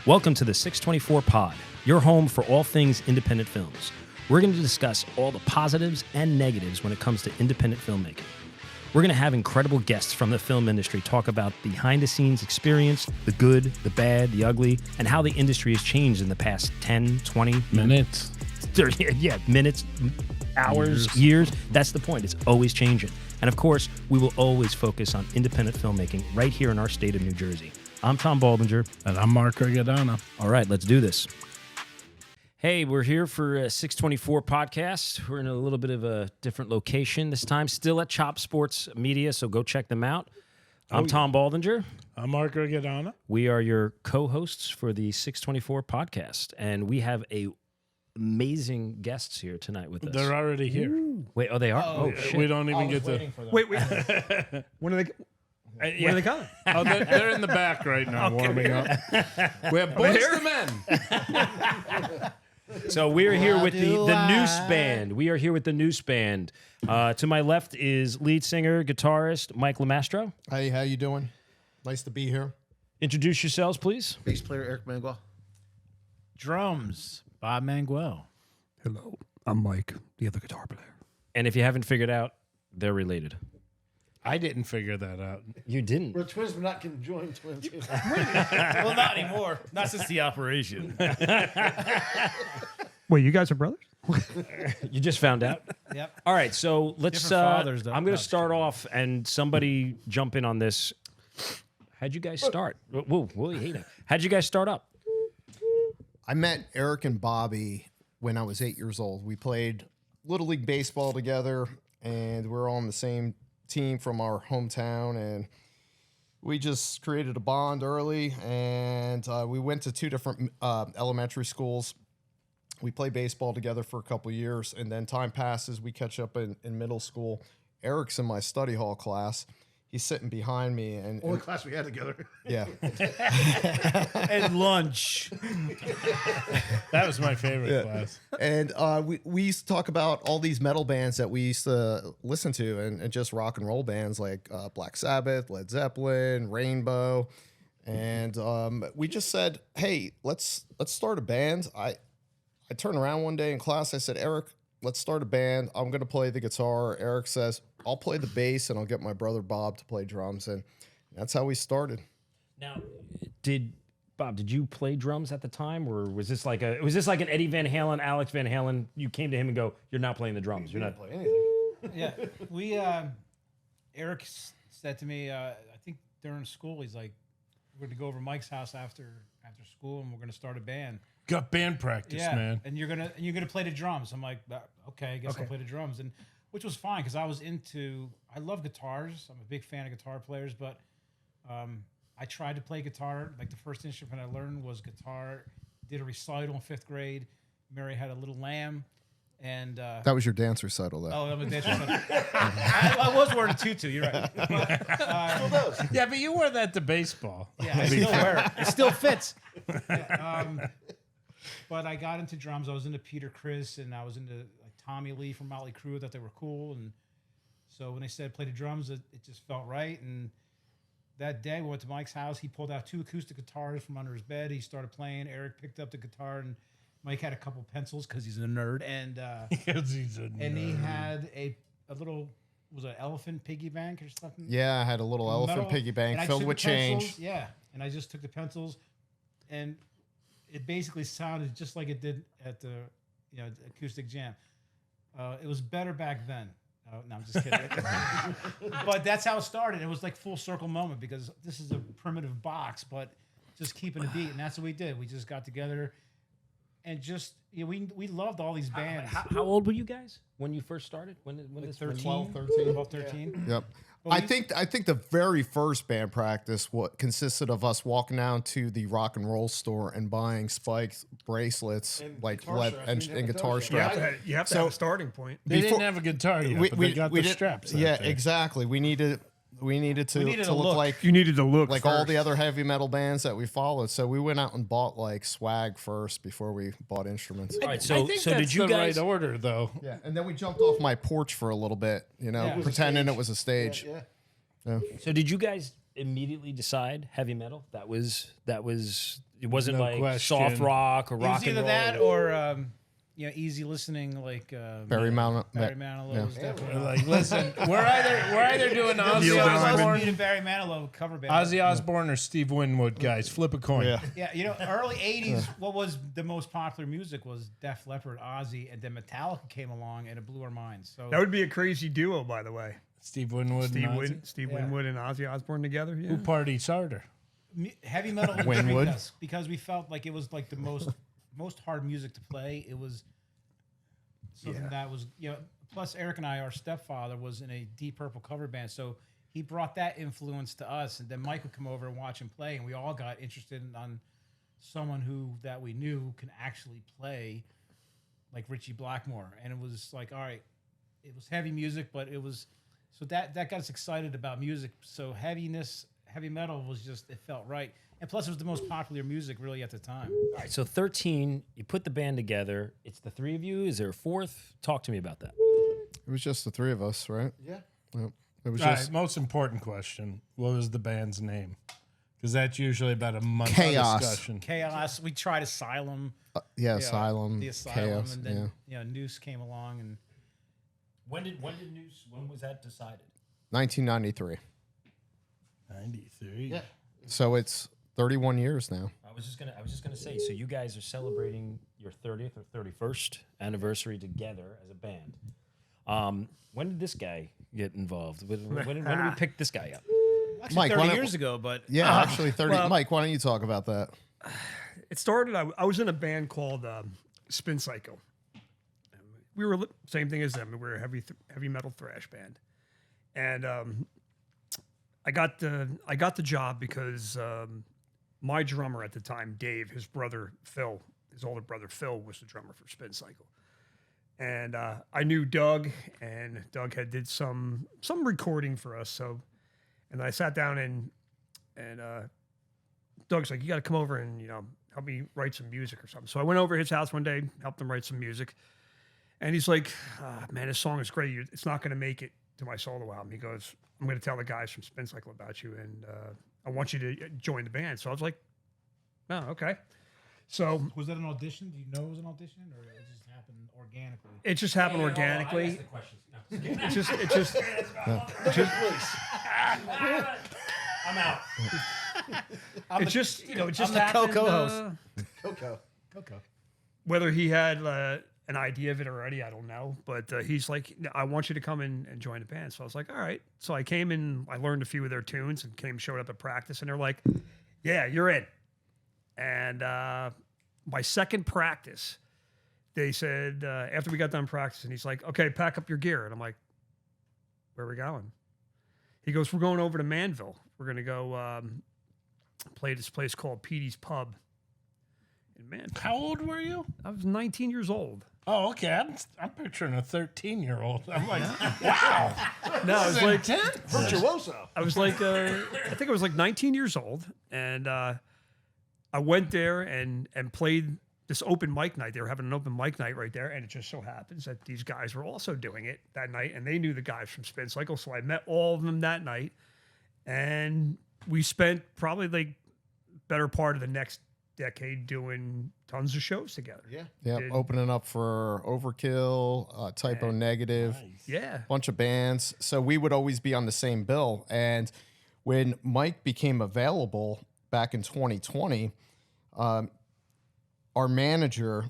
Welcome to the 624 Pod, your home for all things independent films. We're going to discuss all the positives and negatives when it comes to independent filmmaking. We're going to have incredible guests from the film industry talk about behind-the-scenes experience, the good, the bad, the ugly, and how the industry has changed in the past 10, 20 minutes. 30, minutes, hours, years. That's the point. It's always changing. And of course, we will always focus on independent filmmaking right here in our state of New Jersey. I'm Tom Baldinger. And I'm Mark Regadana. All right, let's do this. Hey, we're here for a 624 podcast. We're in a little bit of a different location this time, still at Chop Sports Media, so go check them out. I'm Tom Baldinger. I'm Mark Regadana. We are your co-hosts for the 624 podcast, and we have amazing guests here tonight with us. They're already here. Ooh. Wait, oh, they are? Oh, shit. We don't even get to... Wait. When are they... When are they coming? Oh, they're in the back right now, warming up. We have boys to men. So we're here with the NUSE band. We are here with the NUSE band. To my left is lead singer, guitarist Mike Lemastro. Hey, how you doing? Nice to be here. Introduce yourselves, please. Bass player Eric Manuel. Drums, Bob Manguel. Hello, I'm Mike, the other guitar player. And if you haven't figured out, they're related. I didn't figure that out. You didn't. We're twins, but not conjoined twins. Well, not anymore. Not since the operation. Wait, you guys are brothers? You just found out? Yep. All right, so let's. Different fathers, though. I'm going No, to start off, and somebody jump in on this. How'd you guys start? Whoa, you hate it. How'd you guys start up? I met Eric and Bobby when I was 8 years old. We played Little League Baseball together, and we're on the same team from our hometown, and we just created a bond early, and we went to two different elementary schools. We played baseball together for a couple of years, and then time passes. We catch up in middle school. Eric's in my study hall class. He's sitting behind me. Only class we had together. Yeah. And lunch. That was my favorite class. And we used to talk about all these metal bands that we used to listen to, and just rock and roll bands like Black Sabbath, Led Zeppelin, Rainbow. And we just said, hey, let's start a band. I turned around one day in class. I said, Eric, let's start a band. I'm going to play the guitar. Eric says, I'll play the bass, and I'll get my brother Bob to play drums. And that's how we started. Now, did you play drums at the time, or was this like an Eddie Van Halen, Alex Van Halen? You came to him and go, "You're not playing the drums. You're not Play anything. Yeah. We, Eric said to me, I think during school, he's like, we're going to go over to Mike's house after school, and we're going to start a band. Got band practice, man. And you're gonna play the drums. I'm like, okay, I guess I'll play the drums, and which was fine because I love guitars. I'm a big fan of guitar players, but I tried to play guitar. Like the first instrument I learned was guitar. Did a recital in 5th grade. Mary had a little lamb, and That was your dance recital, though. oh, I'm a dancer. I was wearing a tutu. You're right. But, Yeah, but you wore that to baseball. yeah, I still wear it. It still fits. But I got into drums. I was into Peter Criss, and I was into like Tommy Lee from Motley Crue. I thought they were cool, and so when they said play the drums, it just felt right. And that day we went to Mike's house. He pulled out 2 acoustic guitars from under his bed. He started playing. Eric picked up the guitar, and Mike had a couple pencils because he's a nerd. And and he had a little, was it an elephant piggy bank or something? Yeah, I had a little elephant Metal. piggy bank And I filled took with the pencils, change. Yeah, and I just took the pencils, and it basically sounded just like it did at the acoustic jam. It was better back then. No, I'm just kidding. But that's how it started. It was like full circle moment because this is a primitive box, but just keeping a beat, and that's what we did. We just got together, and just we loved all these bands. How old were you guys when you first started? When this 13, 13. 13. Yep. Well, I think the very first band practice consisted of us walking down to the rock and roll store and buying spikes, bracelets, And like guitar straps. and We didn't have guitar guitar straps. You have to have a starting point. They Before- didn't have a guitar yet, but they got the didn't- straps. Yeah, out there. exactly. We needed to needed look a look. like You needed to look all first. the other heavy metal bands that we followed. So we went out and bought like swag first before we bought instruments. All right, I so think so that's did you the guys? right order, though. Yeah, and then we jumped off my porch for a little bit, Yeah. It was a pretending it was a stage. Yeah. So did you guys immediately decide heavy metal? That was. It wasn't No like question. soft rock or It rock was and either roll. that or easy listening like Barry Manilow. Barry Manilow was definitely Like, listen, we're either doing Ozzy Neil Diamond. Osbourne, needed Barry Manilow cover band. Ozzy Osbourne, or Steve Winwood, guys. Flip a coin. Yeah. Yeah, early '80s. What was the most popular music was Def Leppard, Ozzy, and then Metallica came along and it blew our minds. So That would be a crazy duo, by the way. Steve Winwood. Steve Yeah. Winwood and Ozzy Osbourne together. Yeah. Who parties harder? heavy metal Winwood. intrigued us because we felt like it was like the most hard music to play. It was something that was Plus, Eric and I, our stepfather was in a Deep Purple cover band, so he brought that influence to us. And then Mike would come over and watch him play, and we all got interested on someone that we knew can actually play like Richie Blackmore. And it was like, all right, it was heavy music, but it was so that got us excited about music. So heavy metal was just, it felt right. And plus, it was the most popular music really at the time. All right, so 13, you put the band together. It's the three of you. Is there a fourth? Talk to me about that. It was just the three of us, right? Yeah. Yep. It was All just right, most important question. What was the band's name? Because that's usually about a month Chaos. discussion. Chaos. We tried Asylum. Asylum, The Asylum, Chaos. and then NUSE came along, and When was that decided? 1993. 93. Yeah. So it's 31 years now. I was just gonna say. So you guys are celebrating your 30th or 31st anniversary together as a band. When did this guy get involved? When did we pick this guy up? actually Mike, 30 why don't- years ago, but Yeah, actually 30. well- Mike, why don't you talk about that? It started. I was in a band called Spin Cycle. We were same thing as them. We were a heavy metal thrash band, and I got the job because my drummer at the time, Dave, his brother Phil, his older brother Phil, was the drummer for Spin Cycle, and I knew Doug, and Doug had did some recording for us. So, and I sat down and Doug's like, you got to come over and help me write some music or something. So I went over to his house one day, helped him write some music. And he's like, man, this song is great. It's not going to make it to my solo album. He goes, I'm going to tell the guys from Spin Cycle about you, and I want you to join the band. So I was like, oh, okay. So was that an audition? Do you know it was an audition, or it just happened organically? it just happened organically. I'm out. It just the happened. co-host. Coco. Whether he had an idea of it already, I don't know. But he's like, I want you to come in and join the band. So I was like, all right. So I came in, I learned a few of their tunes and showed up at practice. And they're like, yeah, you're in. And my second practice, they said, after we got done practicing, he's like, okay, pack up your gear. And I'm like, where are we going? He goes, we're going over to Manville. We're going to go play this place called Petey's Pub in Manville. How old were you? I was 19 years old. Oh, okay. I'm picturing a 13-year-old. I'm like, wow. No, I was like, Virtuoso. I was like, I think I was like 19 years old, and I went there and played this open mic night. They were having an open mic night right there, and it just so happens that these guys were also doing it that night, and they knew the guys from Spin Cycle, so I met all of them that night, and we spent probably like better part of the next decade doing tons of shows together. Yeah. Yeah, Did- opening up for Overkill, Typo Negative, Yeah. bunch of bands. So we would always be on the same bill. And when Mike became available back in 2020, our manager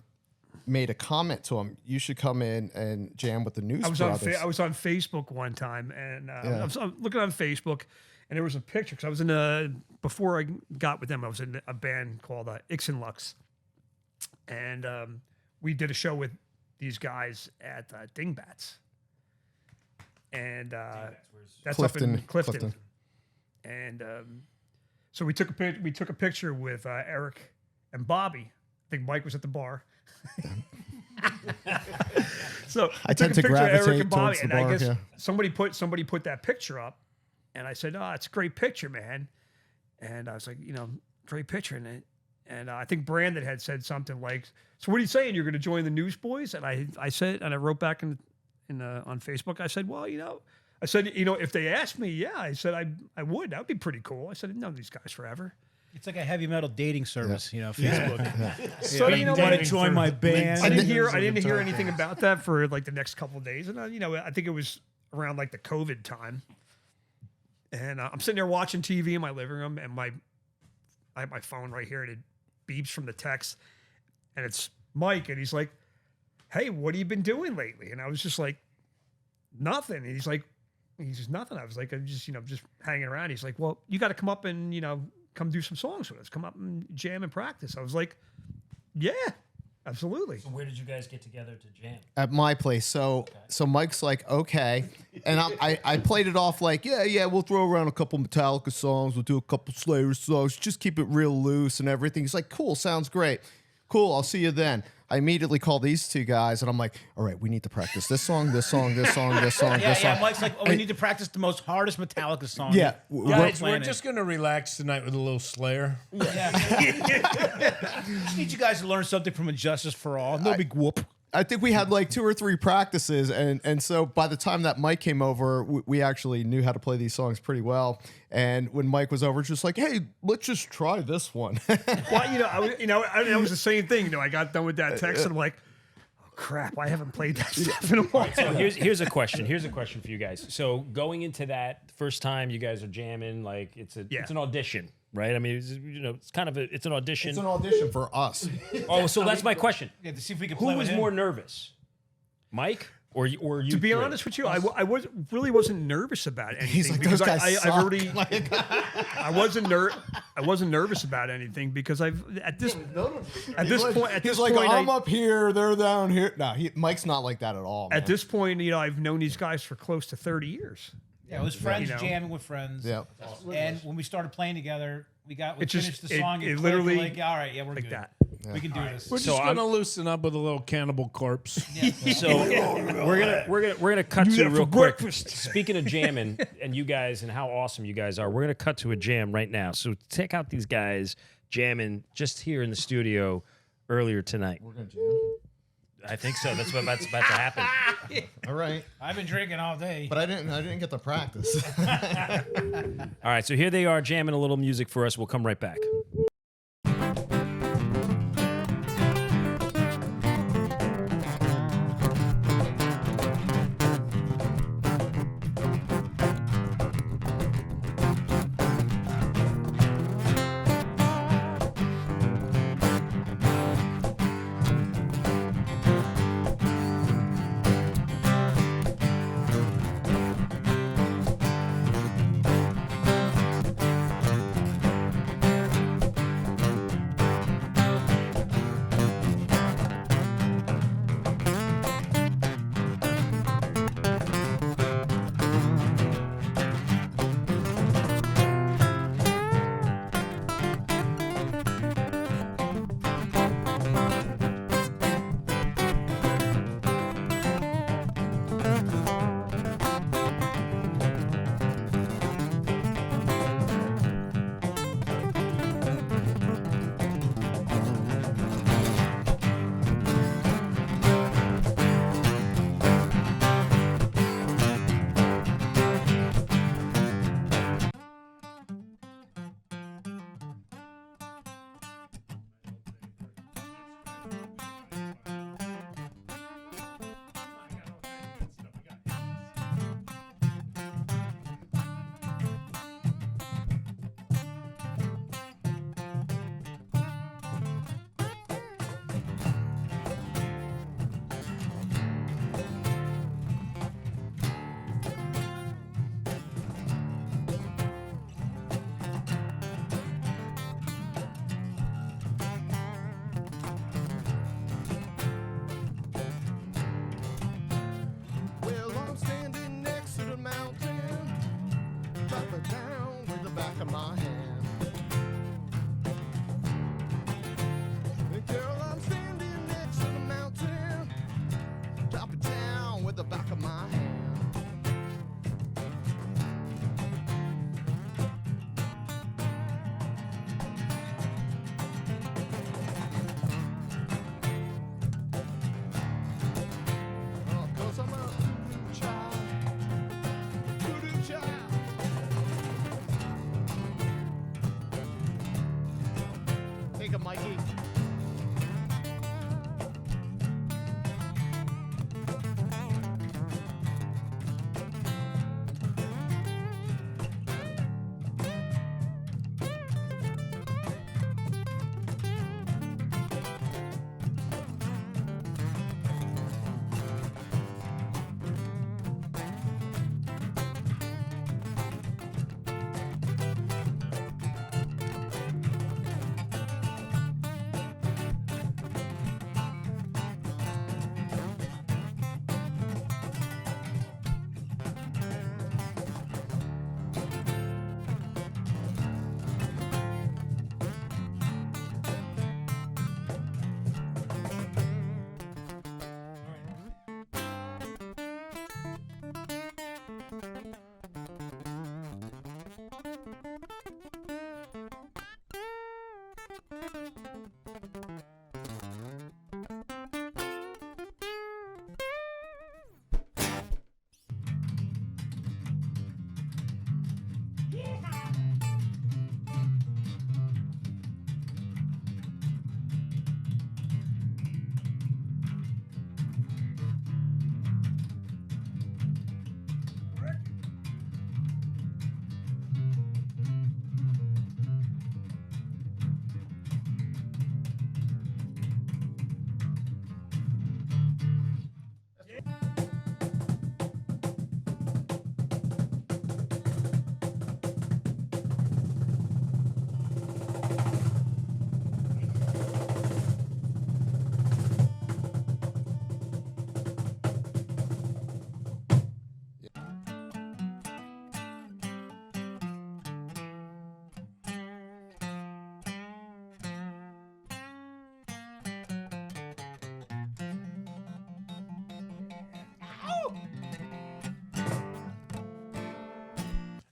made a comment to him. You should come in and jam with the NUSE I was brothers. I was on Facebook one time, and I was looking on Facebook, and there was a picture because I was in before I got with them. I was in a band called Ixenlux, and we did a show with these guys at Dingbats, and that's up in Clifton. And so we took a picture with Eric and Bobby. I think Mike was at the bar. So I took tend a to picture of Eric gravitate and Bobby, towards the and bar, I guess yeah. somebody put that picture up, and I said, "Oh, it's a great picture, man." And I was like, great picture, and I think Brandon had said something like, "So what are you saying? You're going to join the NUSE Boys?" And I said, and I wrote back on Facebook, I said, "Well, I said, if they asked me, yeah, I said I would. That would be pretty cool. I said, I've known these guys forever. It's like a heavy metal dating service, Facebook. So you know, want to join my band? I didn't hear anything about that for like the next couple of days, and I think it was around like the COVID time, and I'm sitting there watching TV in my living room, and I have my phone right here, and it beeps from the text, and it's Mike, and he's like, "Hey, what have you been doing lately?" And I was just like, "Nothing." And he's like, "Nothing." I was like, "I'm just just hanging around." He's like, "Well, you got to come up and come do some songs with us. Come up and jam and practice." I was like, "Yeah, absolutely." So where did you guys get together to jam? At my place. So Mike's like, okay. And I played it off like, yeah, we'll throw around a couple Metallica songs. We'll do a couple Slayer songs. Just keep it real loose and everything. He's like, cool, sounds great. Cool, I'll see you then. I immediately call these two guys and I'm like, all right, we need to practice this song, this song, this song, this song, this song. Yeah, Mike's like, we need to practice the most hardest Metallica song. Yeah. Guys, we're just going to relax tonight with a little Slayer. Just need you guys to learn something from Injustice for All. No big whoop. I think we had like 2 or 3 practices, and so by the time that Mike came over, we actually knew how to play these songs pretty well. And when Mike was over, just like, hey, let's just try this one. Well, it was the same thing. I got done with that text, and I'm like, oh crap, I haven't played that stuff in a while. So here's a question. Here's a question for you guys. So going into that first time, you guys are jamming, like it's an audition, right? I mean, it's kind of it's an audition. It's an audition for us. Oh, so that's my question. Yeah, to see if we can Who play was with more him. nervous, Mike or you? To be three? honest with you, I wasn't nervous about anything. He's like, because those guys I've suck. already I wasn't nervous about anything because at this point He's like, I'm up here, they're down here. No, Mike's not like that at all. Man. at this point, I've known these guys for close to 30 years. Yeah, it was friends jamming with friends. Yeah. And when we started playing together, we It just- finished the song. it and literally- like, all right, yeah, we're Like good. that. We can do this. We're just going to loosen up with a little Cannibal Corpse. So we're gonna cut to that real for quick. breakfast. Speaking of jamming and you guys and how awesome you guys are, we're gonna cut to a jam right now. So check out these guys jamming just here in the studio earlier tonight. We're gonna jam. I think so. That's what's about to happen. All right, I've been drinking all day. but I didn't get to practice. All right, so here they are jamming a little music for us. We'll come right back. Take a Mikey.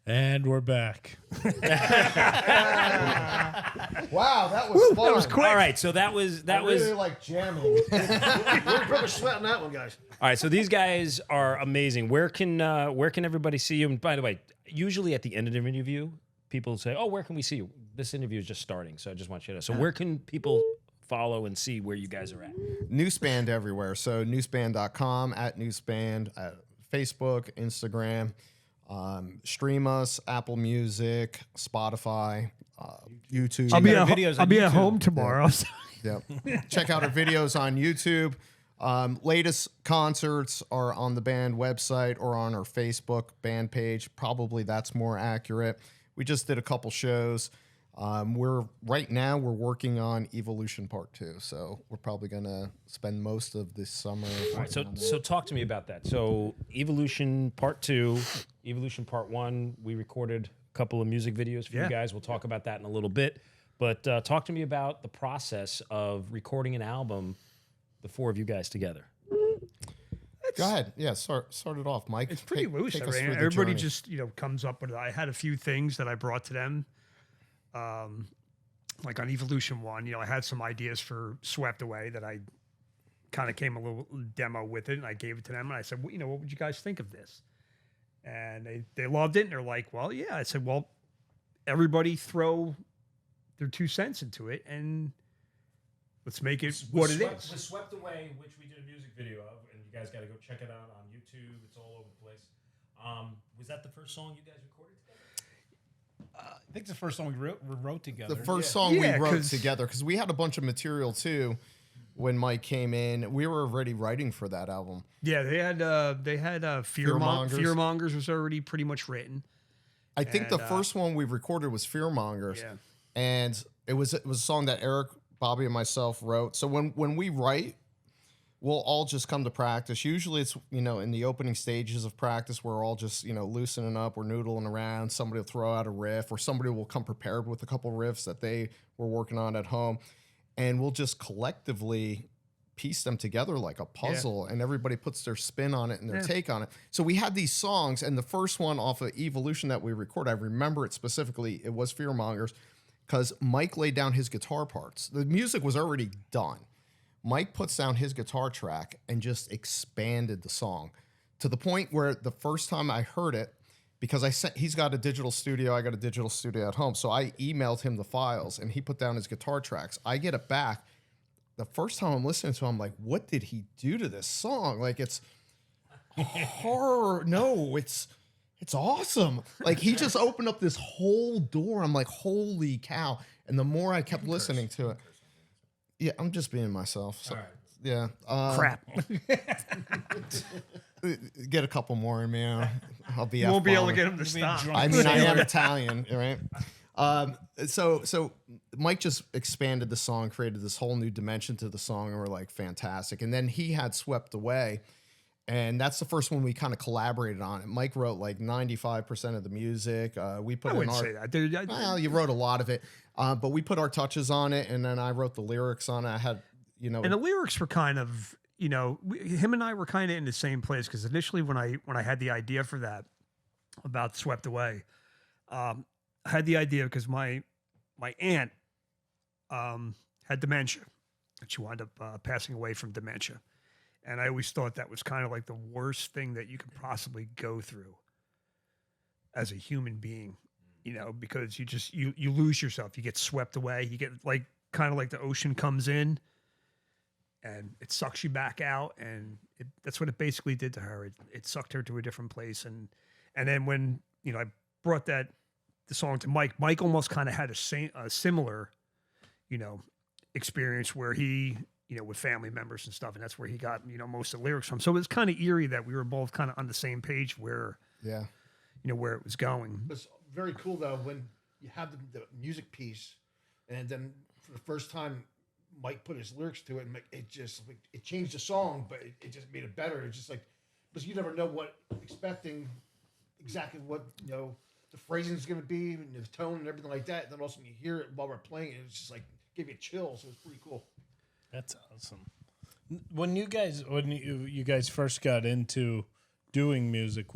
And we're back. Wow, that was fun. That was quick. All right, so that was I really like jamming. We're probably sweating that one, guys. all right. So these guys are amazing. Where can everybody see you? And by the way, usually at the end of the interview, people say, "Oh, where can we see you?" This interview is just starting, so I just want you to. So where can people follow and see where you guys are at? NUSE Band everywhere. So newseband.com, at NUSE Band, Facebook, Instagram. Stream us, Apple Music, Spotify, YouTube. I'll be our at, videos I'll on be at YouTube. home tomorrow. so- Yep. Check out our videos on YouTube. Latest concerts are on the band website or on our Facebook band page. Probably that's more accurate. We just did a couple shows. We're working on Evolution Part 2, so we're probably gonna spend most of this summer. All right, so talk to me about that. So Evolution Part 2, Evolution Part 1, we recorded a couple of music videos for you guys. We'll talk about that in a little bit. But talk to me about the process of recording an album, the four of you guys together. Go ahead. Yeah, start it off, Mike. It's pretty loose. Take I us mean, through the everybody journey. just comes up with it. I had a few things that I brought to them. Like on Evolution 1, I had some ideas for Swept Away that I kind of came a little demo with it, and I gave it to them, and I said, well, what would you guys think of this? And they loved it, and they're like, well, yeah. I said, well, everybody throw their 2 cents into it, and let's make it what it is. With Swept Away, which we did a music video of, and you guys got to go check it out on YouTube. It's all over the place. Was that the first song you guys recorded together? I think it's the first song we wrote together. The first song we Yeah, wrote 'cause- together, because we had a bunch of material too. When Mike came in, we were already writing for that album. Yeah, they had Fearmongers. Fearmongers was already pretty much written. I think the And, first one we recorded was Fearmongers, Yeah. and it was a song that Eric, Bobby, and myself wrote. So when we write, we'll all just come to practice. Usually it's, in the opening stages of practice, we're all just, loosening up, we're noodling around. Somebody will throw out a riff, or somebody will come prepared with a couple riffs that they were working on at home. And we'll just collectively piece them together like a puzzle, and everybody puts their spin on it and their take on it. So we had these songs, and the first one off of Evolution that we recorded, I remember it specifically, it was Fearmongers, because Mike laid down his guitar parts. The music was already done. Mike puts down his guitar track and just expanded the song to the point where the first time I heard it, because he's got a digital studio, I got a digital studio at home. So I emailed him the files and he put down his guitar tracks. I get it back. The first time I'm listening to it, I'm like, what did he do to this song? Like, it's horror. No, it's awesome. Like, he just opened up this whole door. I'm like, holy cow. And the more I kept listening to it, yeah, I'm just being myself. So, yeah. Crap. Get a couple more in me. I'll be. You won't be able to get him to stop. I mean, I am Italian, right? So Mike just expanded the song, created this whole new dimension to the song, and we're like, fantastic. And then he had Swept Away, and that's the first one we kind of collaborated on. And Mike wrote like 95% of the music. We put I in wouldn't our. say that, dude. Well, you wrote a lot of it, but we put our touches on it, and then I wrote the lyrics on it. I had, you know, And the lyrics were kind of, you know, him and I were kind of in the same place because initially when I had the idea for that about Swept Away, I had the idea because my aunt had dementia, and she wound up passing away from dementia, and I always thought that was kind of like the worst thing that you could possibly go through as a human being, you know, because you lose yourself, you get swept away, you get like kind of like the ocean comes in and it sucks you back out, and that's what it basically did to her. It sucked her to a different place, and then when, you know, I brought the song to Mike almost kind of had a similar, you know, experience where he, you know, with family members and stuff, and that's where he got, you know, most of the lyrics from. So it was kind of eerie that we were both kind of on the same page where, yeah, you know, where it was going. It's very cool though when you have the music piece, and then for the first time, Mike put his lyrics to it, and it just it changed the song, but it just made it better. It's just like, because you never know what expecting exactly what, you know, the phrasing is going to be, and the tone and everything like that. And then also when you hear it while we're playing it, it's just like give you a chill. So it's pretty cool. That's awesome. When you guys first got into doing music,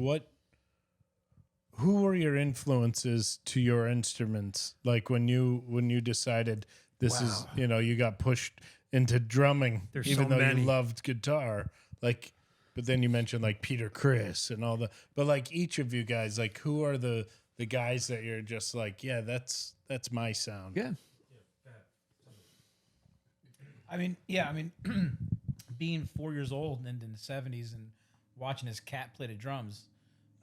who were your influences to your instruments? Like when you decided this is, you know, you got pushed into drumming, There's even so though many. you loved guitar, like, but then you mentioned like Peter Criss and all but like each of you guys, like who are the guys that you're just like, yeah, that's my sound. Yeah. I mean, being 4 years old and in the 70s and watching his cat play the drums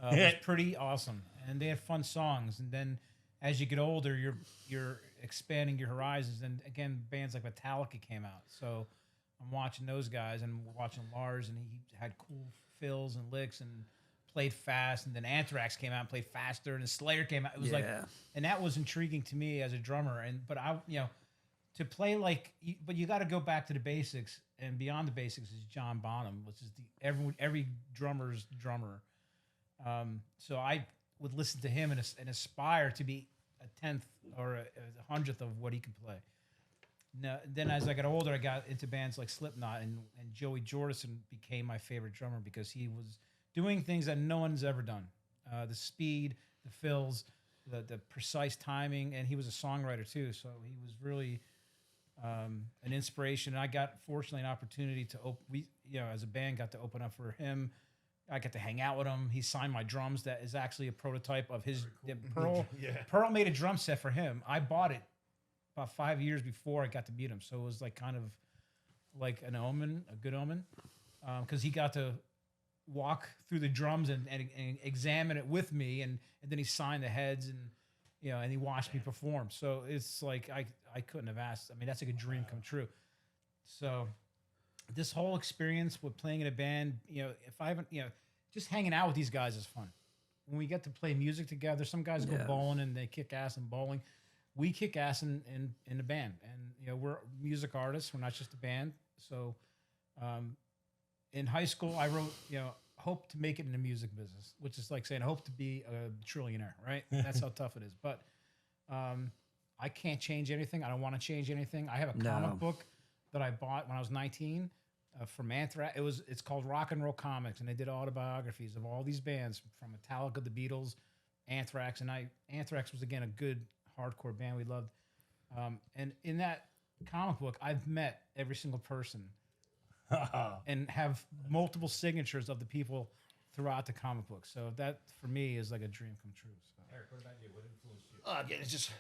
was pretty awesome. And they had fun songs. And then as you get older, you're expanding your horizons. And again, bands like Metallica came out. So I'm watching those guys and watching Lars, and he had cool fills and licks and played fast. And then Anthrax came out and played faster, and then Slayer came out. It was like, and that was intriguing to me as a drummer. But I, you know, to play like, but you got to go back to the basics, and beyond the basics is John Bonham, which is every drummer's drummer. So I would listen to him and aspire to be a 10th or a 100th of what he could play. Now, then as I got older, I got into bands like Slipknot, and Joey Jordison became my favorite drummer because he was doing things that no one's ever done. The speed, the fills, the precise timing, and he was a songwriter too. So he was really an inspiration. And I got, fortunately, an opportunity to as a band, got to open up for him. I got to hang out with him. He signed my drums. That is actually a prototype of his Pearl. Pearl made a drum set for him. I bought it about 5 years before I got to meet him. So it was like kind of like an omen, a good omen, because he got to walk through the drums and examine it with me, and then he signed the heads, and you know, and he watched me perform. So it's like I couldn't have asked. I mean, that's like a dream come true. So this whole experience with playing in a band, you know, if I haven't, you know, just hanging out with these guys is fun. When we get to play music together, some guys go bowling and they kick ass in bowling. We kick ass in the band, and you know, we're music artists. We're not just a band. So, in high school, I wrote, you know, hope to make it in the music business, which is like saying hope to be a trillionaire, right? That's how tough it is. But I can't change anything. I don't want to change anything. I have a comic book that I bought when I was 19 from Anthrax. It's called Rock and Roll Comics, and they did autobiographies of all these bands from Metallica, the Beatles, Anthrax, and Anthrax was again a good hardcore band we loved. And in that comic book, I've met every single person and have multiple signatures of the people throughout the comic book. So that for me is like a dream come true. So. Eric, what about you? What influenced you? Again, it's just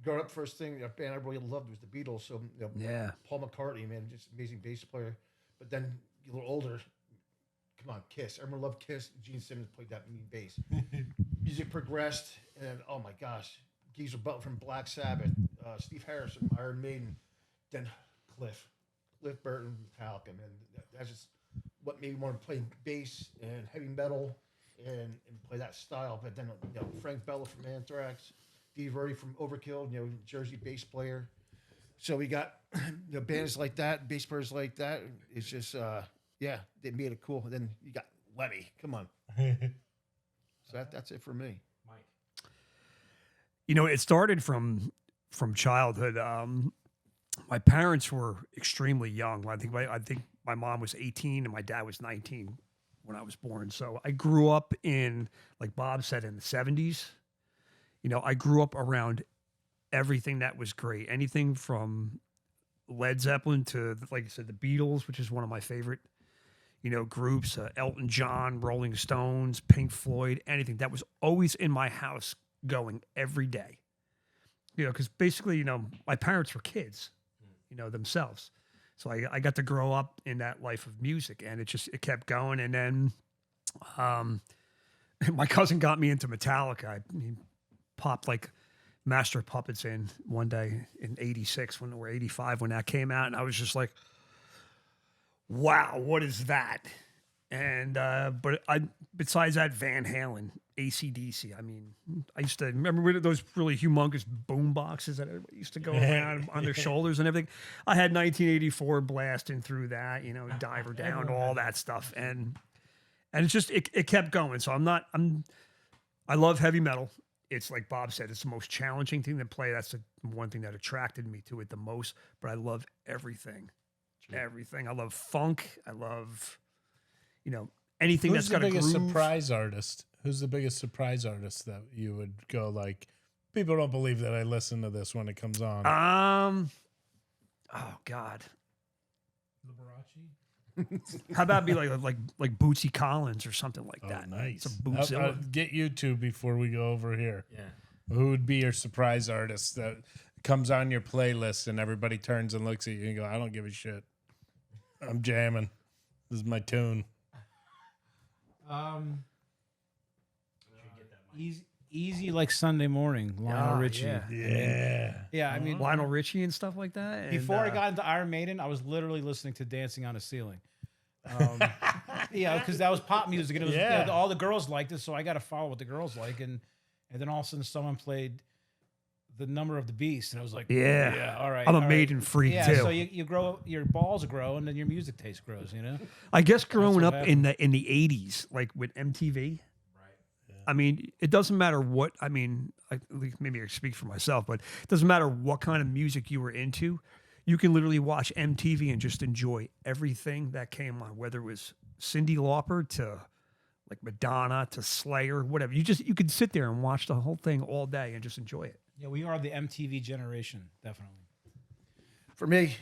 growing up. First thing, a band I really loved was the Beatles. So Yeah. Paul McCartney, man, just amazing bass player. But then a little older, come on, Kiss. Everyone loved Kiss. Gene Simmons played that mean bass. Music progressed, and oh my gosh, Geezer Butler from Black Sabbath, Steve Harrison, Iron Maiden, then Cliff Burton, Metallica, man. That's just what made me want to play bass and heavy metal and play that style. But then Frank Bella from Anthrax, Dee Verdi from Overkill, Jersey bass player. So we got bands like that, bass players like that. It's just they made it cool. And then you got Lemmy. Come on. So that's it for me. Mike. It started from childhood. My parents were extremely young. I think my mom was 18 and my dad was 19 when I was born. So I grew up in, like Bob said, in the 70s. I grew up around everything that was great. Anything from Led Zeppelin to, like I said, the Beatles, which is one of my favorite, groups, Elton John, Rolling Stones, Pink Floyd, anything. That was always in my house going every day. Because basically, my parents were kids, themselves. So I got to grow up in that life of music, and it kept going. And then my cousin got me into Metallica. He popped like Master of Puppets in one day in '86 or '85 when that came out, and I was just like, "Wow, what is that?" And but besides that, Van Halen, AC/DC. I mean, I used to remember those really humongous boom boxes that everybody used to go around on their shoulders and everything. I had 1984 blasting through that, Diver Down, all that stuff, and it's just it kept going. So I love heavy metal. It's like Bob said, it's the most challenging thing to play. That's the one thing that attracted me to it the most. But I love everything, everything. I love funk. I love, anything Who's that's got a groove. Who's the biggest surprise artist? Who's the biggest surprise artist that you would go like, people don't believe that I listen to this when it comes on? Oh God. Liberace. How about be like Bootsy Collins or something like that? Oh, nice. Some Bootzilla. Get you two before we go over here. Yeah. Who would be your surprise artist that comes on your playlist and everybody turns and looks at you and go, I don't give a shit. I'm jamming. This is my tune. Easy like Sunday morning, Lionel Richie. Yeah. Yeah. I mean, Lionel Richie and stuff like that. And, before I got into Iron Maiden, I was literally listening to Dancing on a Ceiling. Because that was pop music, and it was all the girls liked it, so I got to follow what the girls like, and then all of a sudden someone played The Number of the Beast, and I was like, yeah, all right. I'm a all Maiden right. freak yeah, too. So you grow, your balls grow, and then your music taste grows. I guess growing what up in the '80s, like with MTV. I mean, it doesn't matter what. I mean, maybe I speak for myself, but it doesn't matter what kind of music you were into. You can literally watch MTV and just enjoy everything that came on, whether it was Cyndi Lauper to like Madonna to Slayer, whatever. You could sit there and watch the whole thing all day and just enjoy it. Yeah, we are the MTV generation, definitely. For me,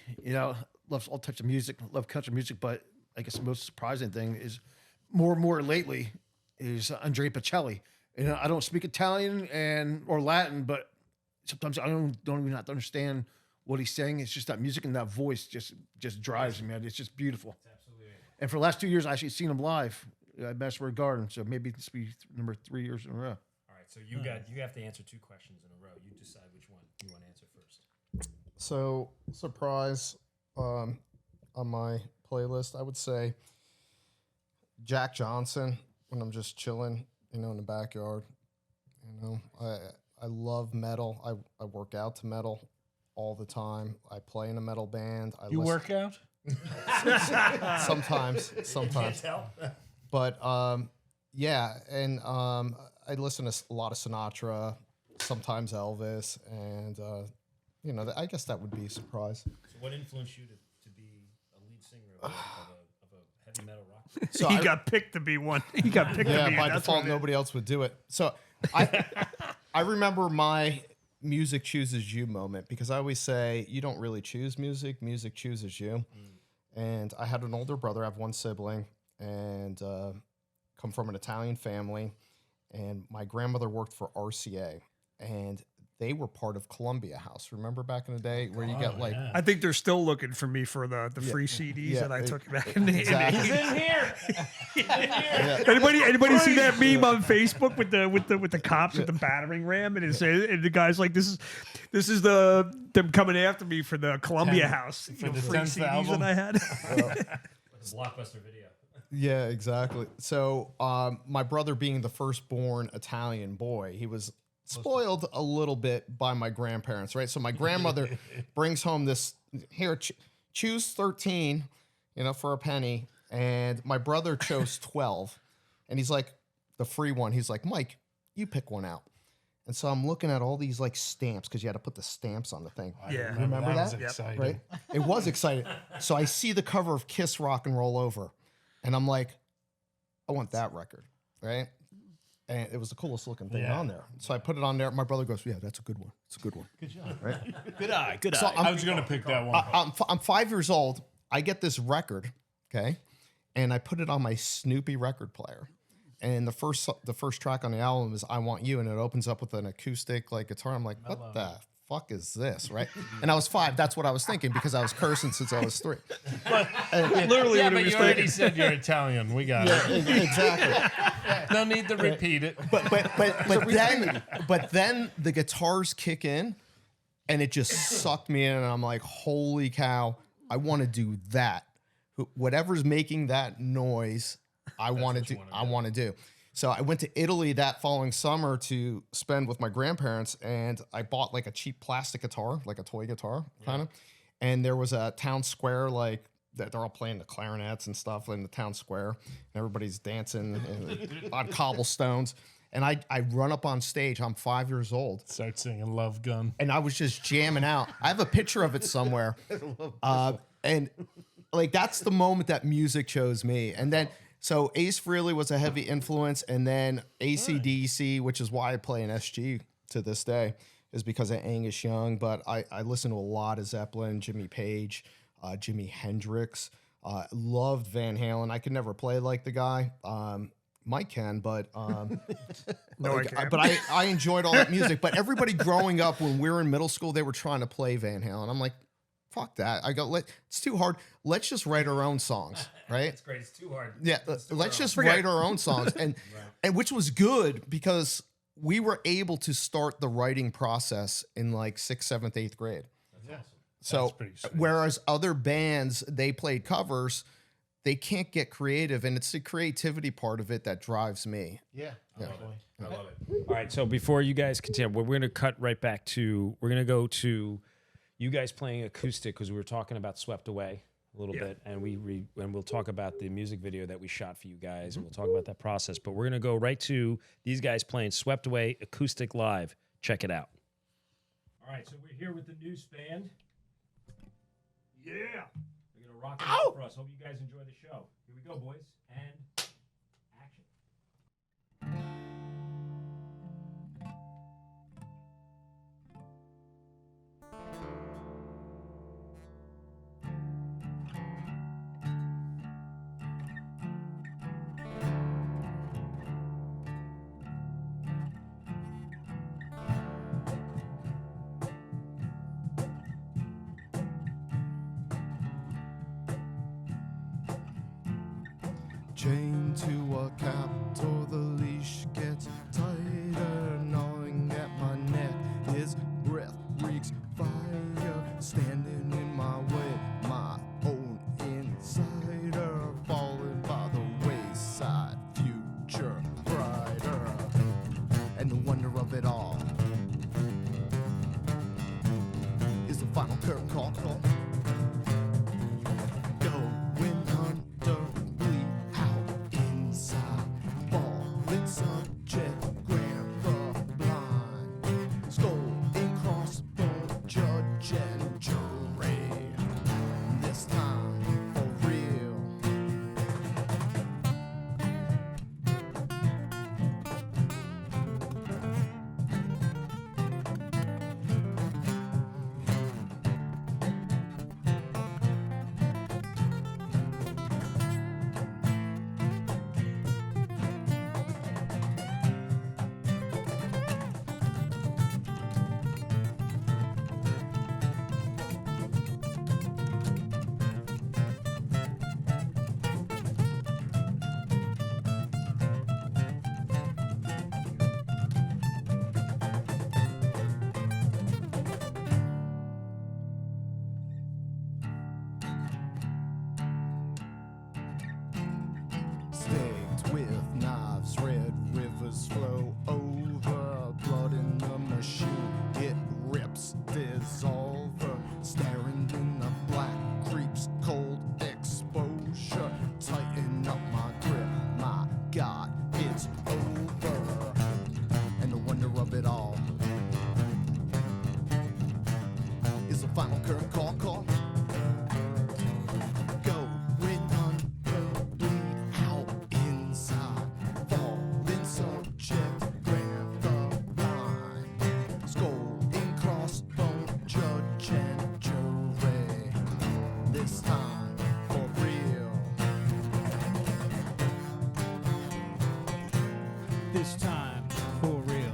love all types of music, love country music, but I guess the most surprising thing is more and more lately is Andrea Bocelli. I don't speak Italian or Latin, but sometimes I don't even have to understand what he's saying. It's just that music and that voice just drives me, man. It's just beautiful. Absolutely. And for the last 2 years, I actually seen him live at Madison Square Garden. So maybe this will be number 3 years in a row. All right, so you have to answer 2 questions in a row. You decide which one you want to answer first. So, surprise on my playlist, I would say Jack Johnson when I'm just chilling, in the backyard. I love metal. I work out to metal all the time. I play in a metal band. You work out? Sometimes. Tell. But yeah, and I listen to a lot of Sinatra, sometimes Elvis, and I guess that would be a surprise. So what influenced you to be a lead singer of a heavy metal rock? So He got picked to be one. He got picked to be by one. That's default, what it is. nobody else would do it. So I remember my music chooses you moment, because I always say you don't really choose music chooses you. And I had an older brother. I have one sibling, and come from an Italian family, and my grandmother worked for RCA, and they were part of Columbia House. Remember back in the day where you got like I think they're still looking for me for the free CDs that I took back in the exactly. In here. Anybody see that meme on Facebook with the cops with the battering ram, and it says, and the guy's like, this is them coming after me for the Columbia House for the free 10th CDs album. that I had. Blockbuster video. Yeah, exactly. So my brother being the firstborn Italian boy, he was spoiled a little bit by my grandparents, right? So my grandmother brings home this, here, choose 13, for a penny. And my brother chose 12. And he's like, the free one. He's like, Mike, you pick one out. And so I'm looking at all these like stamps because you had to put the stamps on the thing. Yeah. Remember was that? exciting. Right? It was exciting. So I see the cover of Kiss Rock and Roll Over. And I'm like, I want that record, right? And it was the coolest looking thing on there. So I put it on there. My brother goes, yeah, that's a good one. It's a good one. Good job. Right? Good eye. Good So eye. I was going to pick that one. I'm 5 years old. I get this record, okay? And I put it on my Snoopy record player. And the first track on the album is I Want You, and it opens up with an acoustic like guitar. I'm like, what the fuck is this, right? And I was 5. That's what I was thinking because I was cursing since I was 3. Literally, Yeah, when it but was you already said you're Italian. We got it. Exactly. No need to repeat it. But then the guitars kick in, and it just sucked me in, and I'm like, holy cow, I want to do that. Whatever's making that noise, I want to do. So I went to Italy that following summer to spend with my grandparents, and I bought like a cheap plastic guitar, like a toy guitar kind of. And there was a town square, like that they're all playing the clarinets and stuff in the town square, and everybody's dancing on cobblestones. And I run up on stage. I'm 5 years old. Start singing Love Gun. And I was just jamming out. I have a picture of it somewhere. And like that's the moment that music chose me. And then so Ace Frehley was a heavy influence, and then AC/DC, which is why I play in SG to this day, is because of Angus Young. But I listen to a lot of Zeppelin, Jimmy Page, Jimi Hendrix. Loved Van Halen. I could never play like the guy. Mike can, but No, I can't. but I enjoyed all that music. But everybody growing up when we were in middle school, they were trying to play Van Halen. I'm like, fuck that. I go, it's too hard. Let's just write our own songs, right? It's great. It's too hard. Yeah, let's just write our own songs, and which was good because we were able to start the writing process in like 6th, 7th, 8th grade. So pretty sweet. whereas other bands, they played covers, they can't get creative, and it's the creativity part of it that drives me. Yeah. I love it. All right, so before you guys continue, we're going to cut right back to, we're going to go to you guys playing acoustic because we were talking about Swept Away a little bit, and we'll talk about the music video that we shot for you guys, and we'll talk about that process. But we're going to go right to these guys playing Swept Away acoustic live. Check it out. All right, so we're here with the NUSE band. Yeah. They're going to rock it out for us. Hope you guys enjoy the show. Here we go, boys. And action. Chained to a captor, the leash gets tighter, gnawing at my neck. His breath reeks fire, standing in my way. My own insider, falling by the wayside, future brighter, and the wonder of it all is the final curtain call. Going under, bleed out inside, falling This time for real. This time for real.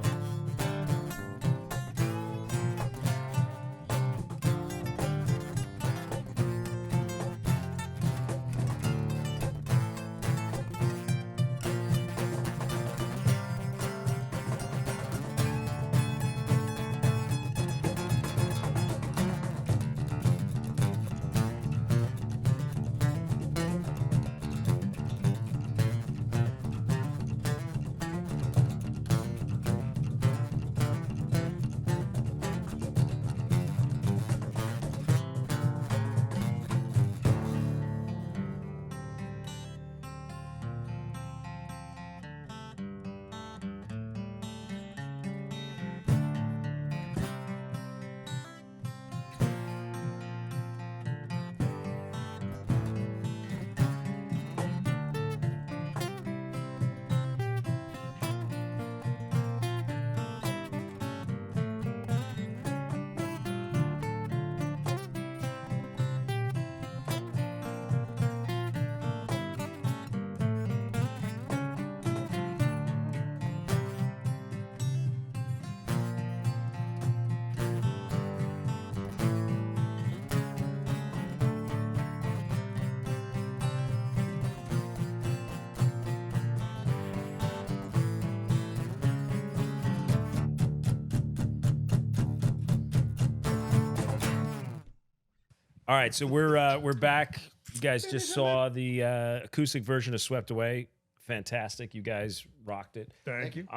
All right, so we're back. You guys just saw the acoustic version of "Swept Away." Fantastic, you guys rocked it. Thank you.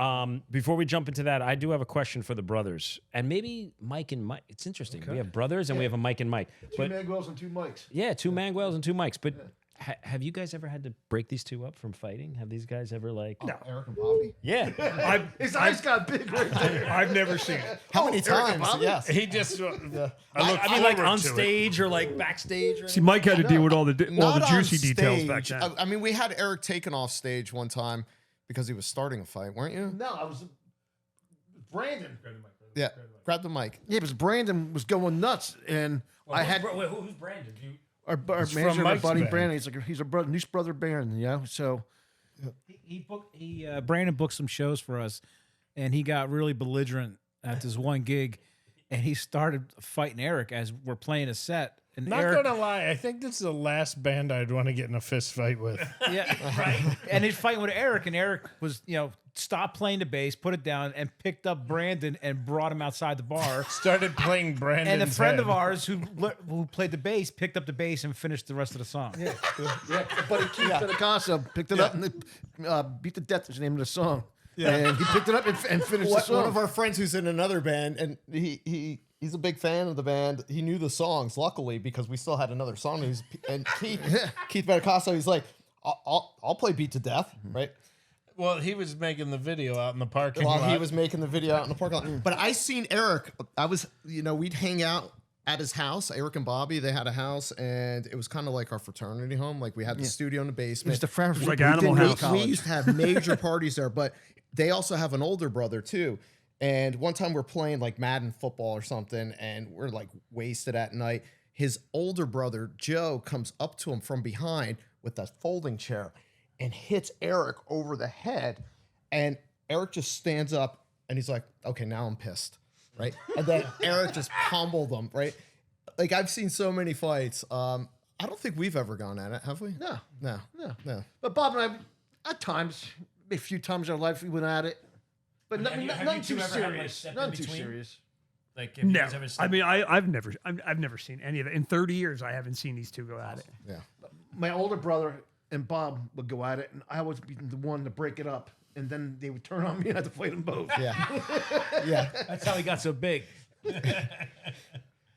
Before we jump into that, I do have a question for the brothers, and maybe Mike and Mike. It's interesting. We have brothers, and we have a Mike and Mike. Two But Magwells and two mics. yeah, two Mangwells and two Mikes. But have you guys ever had to break these two up from fighting? Have these guys ever like? No. Eric and Bobby. Yeah. His eyes got big right there. I've never seen it. How many times? Yes. He just. I mean, like on stage or like backstage. Or See, Mike had to deal with all the Not on juicy details back stage. then. I mean, we had Eric taken off stage one time because he was starting a fight, weren't you? No, I was Brandon. Yeah. Grab the mic. Yeah, because Brandon was going nuts, and I had who's Brandon? our from manager, my Mike's buddy band. Brandon. He's a brother, new brother Brandon. Yeah, so Brandon booked some shows for us, and he got really belligerent at this one gig, and he started fighting Eric as we're playing a set. And Not Eric, gonna lie, I think this is the last band I'd want to get in a fist fight with. yeah, right. And he's fighting with Eric, and Eric was, stopped playing the bass, put it down, and picked up Brandon and brought him outside the bar. Started playing Brandon's And a friend of head. ours who played the bass picked up the bass and finished the rest of the song. yeah, buddy Keith Pentecostal picked it up and beat the death is the name of the song. Yeah. And he picked it up and finished the song. One of our friends who's in another band, and he's a big fan of the band. He knew the songs, luckily, because we still had another song. And Keith Pentecostal, he's like, I'll play Beat to Death, right? Well, he was making the video out in the parking While lot. he was making the video out in the parking lot. But I seen Eric. We'd hang out at his house. Eric and Bobby, they had a house, and it was kind of like our fraternity home. Like we had the studio in the basement. It's the friend like Animal House. We used to have major parties there, but they also have an older brother too. And one time we're playing like Madden football or something, and we're like wasted at night. His older brother, Joe, comes up to him from behind with that folding chair and hits Eric over the head. And Eric just stands up and he's like, okay, now I'm pissed. Right. And then Eric just pummeled him. Right. Like I've seen so many fights. I don't think we've ever gone at it, have we? No. No. But Bob and I, at times, a few times in our life, we went at it. But nothing too serious. Nothing too serious. Like, No, I mean, I've never seen any of it. In 30 years, I haven't seen these two go at it. Yeah. My older brother and Bob would go at it, and I would be the one to break it up. And then they would turn on me and I had to fight them both. Yeah. Yeah. That's how he got so big.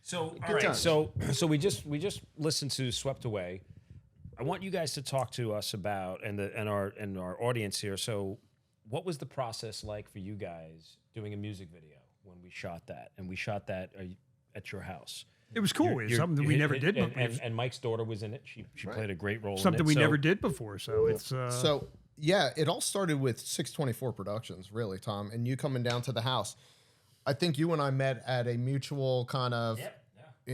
So all right, times. so we just listened to "Swept Away." I want you guys to talk to us about and our audience here. So, what was the process like for you guys doing a music video when we shot that? And we shot that at your house. It was cool. It was something that we never did before. And Mike's daughter was in it. She played a great role. Something in it. we So- never did before. So it's So yeah, it all started with 624 Productions, really, Tom, and you coming down to the house. I think you and I met at a mutual kind of,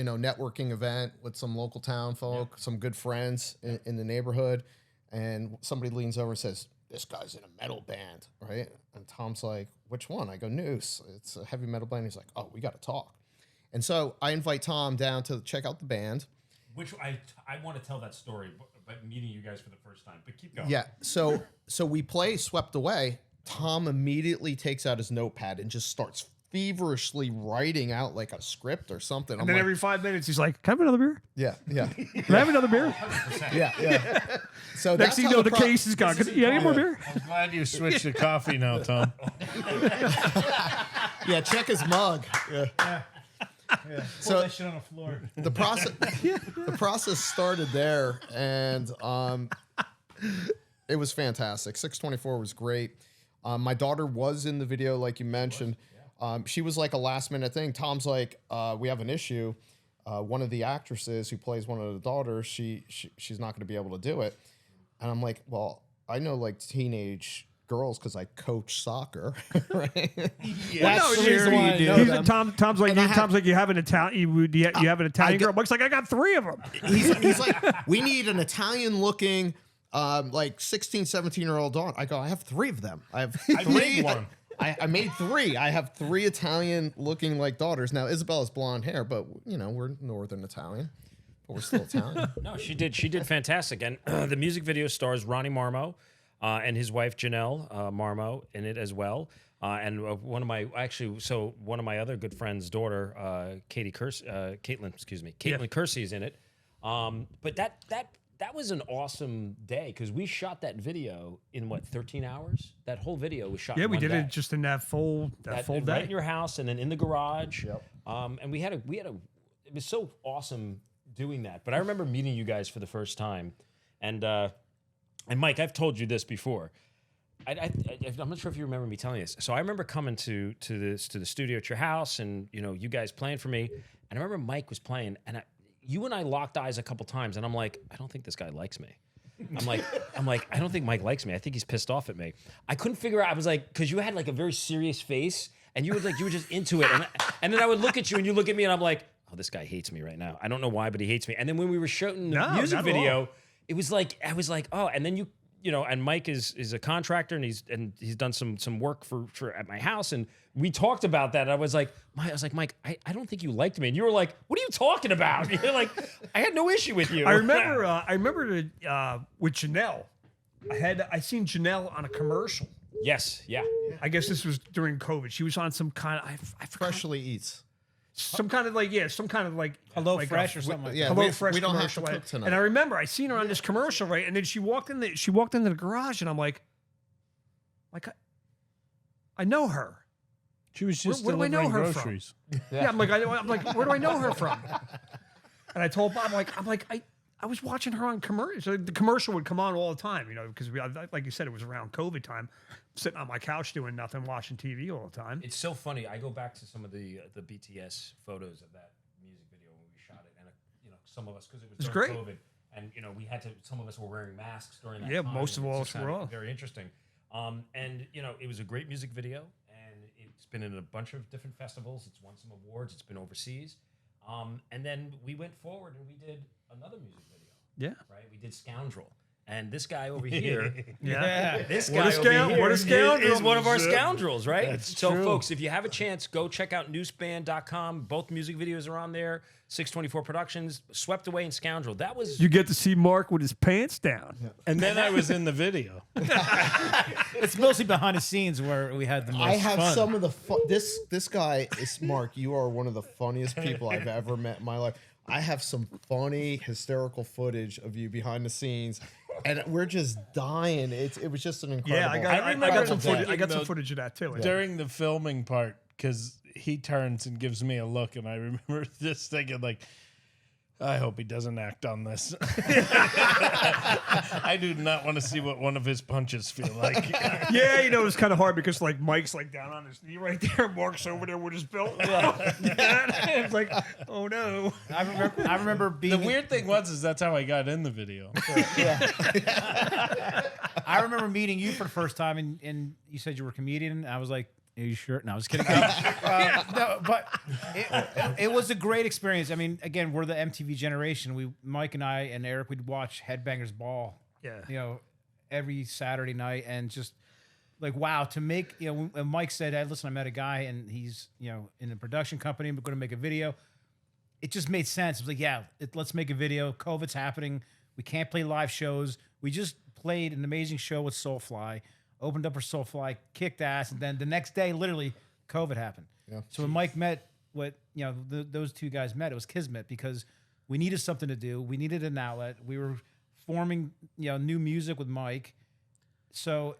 networking event with some local town folk, some good friends in the neighborhood, and somebody leans over and says, "This guy's in a metal band, right?" And Tom's like, "Which one?" I go, "NUSE. It's a heavy metal band." He's like, "Oh, we got to talk." And so I invite Tom down to check out the band. Which I want to tell that story, but meeting you guys for the first time. But keep going. Yeah. So we play Swept Away. Tom immediately takes out his notepad and just starts feverishly writing out like a script or something. And then every 5 minutes, he's like, "Can I have another beer? Yeah. Can I have another beer?" Yeah. So Next thing you know, the case is gone. "Yeah, any more beer?" I'm glad you switched to coffee now, Tom. Yeah, check his mug. Yeah. So that shit on the floor. The process started there, and it was fantastic. 624 was great. My daughter was in the video, like you mentioned. She was like a last minute thing. Tom's like, "We have an issue. One of the actresses who plays one of the daughters, she's not going to be able to do it." And I'm like, "Well, I know like teenage girls because I coach soccer, right?" Well, no, Tom's like, "You have an Italian, you have an Italian girl." Mike's like, "I got 3 of them." He's like, "We need an Italian looking, like 16, 17-year-old daughter." I go, "I have 3 of them. I made one. I made 3. I have 3 Italian looking like daughters. Now Isabella's blonde hair, but we're Northern Italian, but we're still Italian." No, she did fantastic. And the music video stars Ronnie Marmo and his wife Janelle Marmo in it as well. And one of my other good friend's daughter, Caitlin Kersey is in it. But that was an awesome day because we shot that video in 13 hours. That whole video was shot. Yeah, in we one did day. it just in that full Right day in your house and then in the garage. Yep. And it was so awesome doing that. But I remember meeting you guys for the first time, and Mike, I've told you this before. I'm not sure if you remember me telling you this. So I remember coming to the studio at your house, and you guys playing for me. And I remember Mike was playing, and you and I locked eyes a couple times, and I'm like, I don't think this guy likes me. I'm like, I don't think Mike likes me. I think he's pissed off at me. I couldn't figure out. I was like, because you had like a very serious face, and you were just into it, and then I would look at you, and you look at me, and I'm like, oh, this guy hates me right now. I don't know why, but he hates me. And then when we were shooting the music video, it was like I was like, oh, and then and Mike is a contractor, and he's done some work for at my house, and we talked about that. And I was like, Mike, I don't think you liked me, and you were like, what are you talking about? You're like, I had no issue with you. I remember with Janelle. I seen Janelle on a commercial. Yes, yeah. I guess this was during COVID. She was on some kind of I forgot. Freshly Eats. Some kind of like Hello Fresh or something. Yeah, Hello Fresh we don't have commercial. to cook tonight. And I remember I seen her on this commercial, right? And then she walked into the garage, and I'm like I know her. She was just where do I know delivering her groceries. from? Yeah, I'm like, where do I know her from? And I told Bob, I was watching her on commercial. So the commercial would come on all the time, because like you said, it was around COVID time, sitting on my couch doing nothing, watching TV all the time. It's so funny. I go back to some of the BTS photos of that music video when we shot it, and some of us because it was during COVID, and we had to. Some of us were wearing masks during that time. Yeah, most of all us were all very interesting. And it was a great music video, and it's been in a bunch of different festivals. It's won some awards. It's been overseas. And then we went forward and we did another music video. Yeah. Right? We did Scoundrel. And this guy over here, this guy over here is one of our scoundrels, right? That's so, true. folks, if you have a chance, go check out newseband.com. Both music videos are on there. 624 Productions, Swept Away, and Scoundrel. That was... You get to see Mark with his pants down. Yeah. And then I was in the video. It's mostly behind the scenes where we had the most I have fun. some of the this guy is Mark. You are one of the funniest people I've ever met in my life. I have some funny, hysterical footage of you behind the scenes, and we're just dying. It was just an incredible. Yeah, I got some footage. I got some the- footage of that too. During the filming part, because he turns and gives me a look, and I remember just thinking, like, I hope he doesn't act on this. I do not want to see what one of his punches feel like. Yeah, it was kind of hard because like Mike's like down on his knee right there, Mark's over there with his belt. It's like, oh no. I remember being The weird thing is that's how I got in the video. I remember meeting you for the first time, and you said you were a comedian. And I was like, Are you sure? No, I was kidding. No, but it was a great experience. I mean, again, we're the MTV generation. Mike and I and Eric, we'd watch Headbangers Ball. Yeah. You know, every Saturday night, and just like, wow, to make, you know, when Mike said, hey, listen, I met a guy and he's, you know, in a production company, we're going to make a video. It just made sense. It was like, yeah, let's make a video. COVID's happening. We can't play live shows. We just played an amazing show with Soulfly, opened up for Soulfly, kicked ass, and then the next day, literally, COVID happened. Yeah. So when Mike met those two guys met, it was kismet because we needed something to do. We needed an outlet. We were forming, you know, new music with Mike. So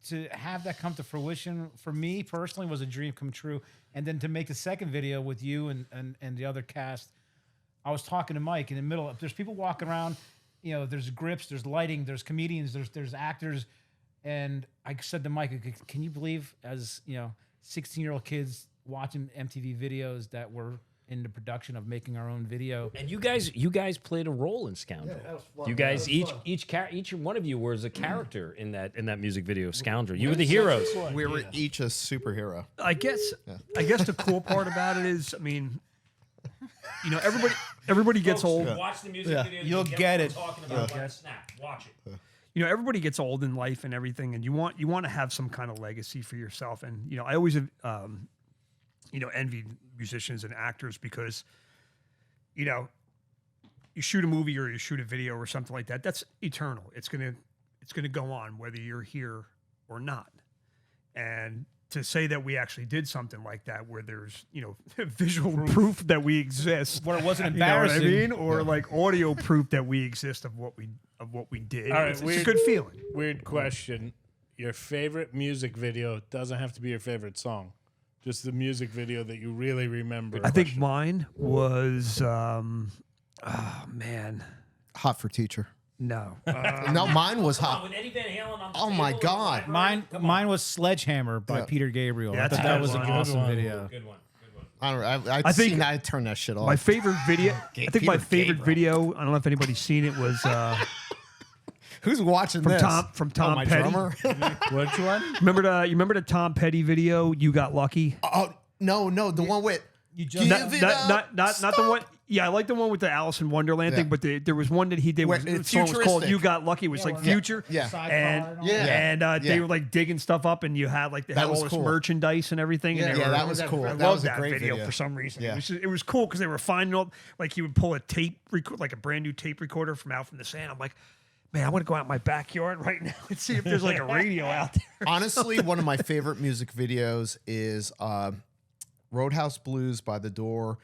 to have that come to fruition for me personally was a dream come true. And then to make the second video with you and the other cast, I was talking to Mike in the middle. There's people walking around, you know, there's grips, there's lighting, there's comedians, there's actors. And I said to Mike, can you believe, as, you know, 16-year-old kids watching MTV videos that were in the production of making our own video? And you guys played a role in Scoundrel. Yeah, that was fun. You guys each one of you was a character in that music video, Scoundrel. You were the heroes. We were each a superhero. I guess the cool part about it is, I mean, you know, everybody gets old. Watch the music video. You'll get it. Talking about Snap. Watch it. You know, everybody gets old in life and everything, and you want to have some kind of legacy for yourself. And you know, I always you know, envied musicians and actors because, you know, you shoot a movie or you shoot a video or something like that. That's eternal. It's gonna go on whether you're here or not. And to say that we actually did something like that, where there's, you know, visual proof that we exist, Where it wasn't You embarrassing. know what I mean? Or like audio proof that we exist of what we did. All right, it's a good feeling. Weird question. Your favorite music video doesn't have to be your favorite song. Just the music video that you really remember. I think mine was, oh man, Hot for Teacher. no. No, mine was hot. With Eddie Van Halen on the Oh my table, God. Mine was Sledgehammer by Peter Gabriel. Yeah, I thought that was an good awesome one. video. Good one. I don't know. I think I'd turn that shit off. My favorite video, I think my Peter favorite Gabriel. video, I don't know if anybody's seen it, was Who's watching from this? Tom my Petty. drummer? Which one? You remember the Tom Petty video? You Got Lucky. Oh no, the one with You just Give it up, Not the one. Yeah, I like the one with the Alice in Wonderland thing, but there was one that he did. Where The song was called futuristic. "You Got Lucky." It was like future. Yeah. And they were like digging stuff up, and you had like they had was all this cool. merchandise and everything. Yeah, and they were, that was cool. I That love was a that great video for some reason. Yeah. It was cool because they were finding all, like you would pull a tape like a brand new tape recorder from out from the sand. I'm like, man, I want to go out in my backyard right now and see if there's like a radio out there. Honestly, one of my favorite music videos is Roadhouse Blues by The Door.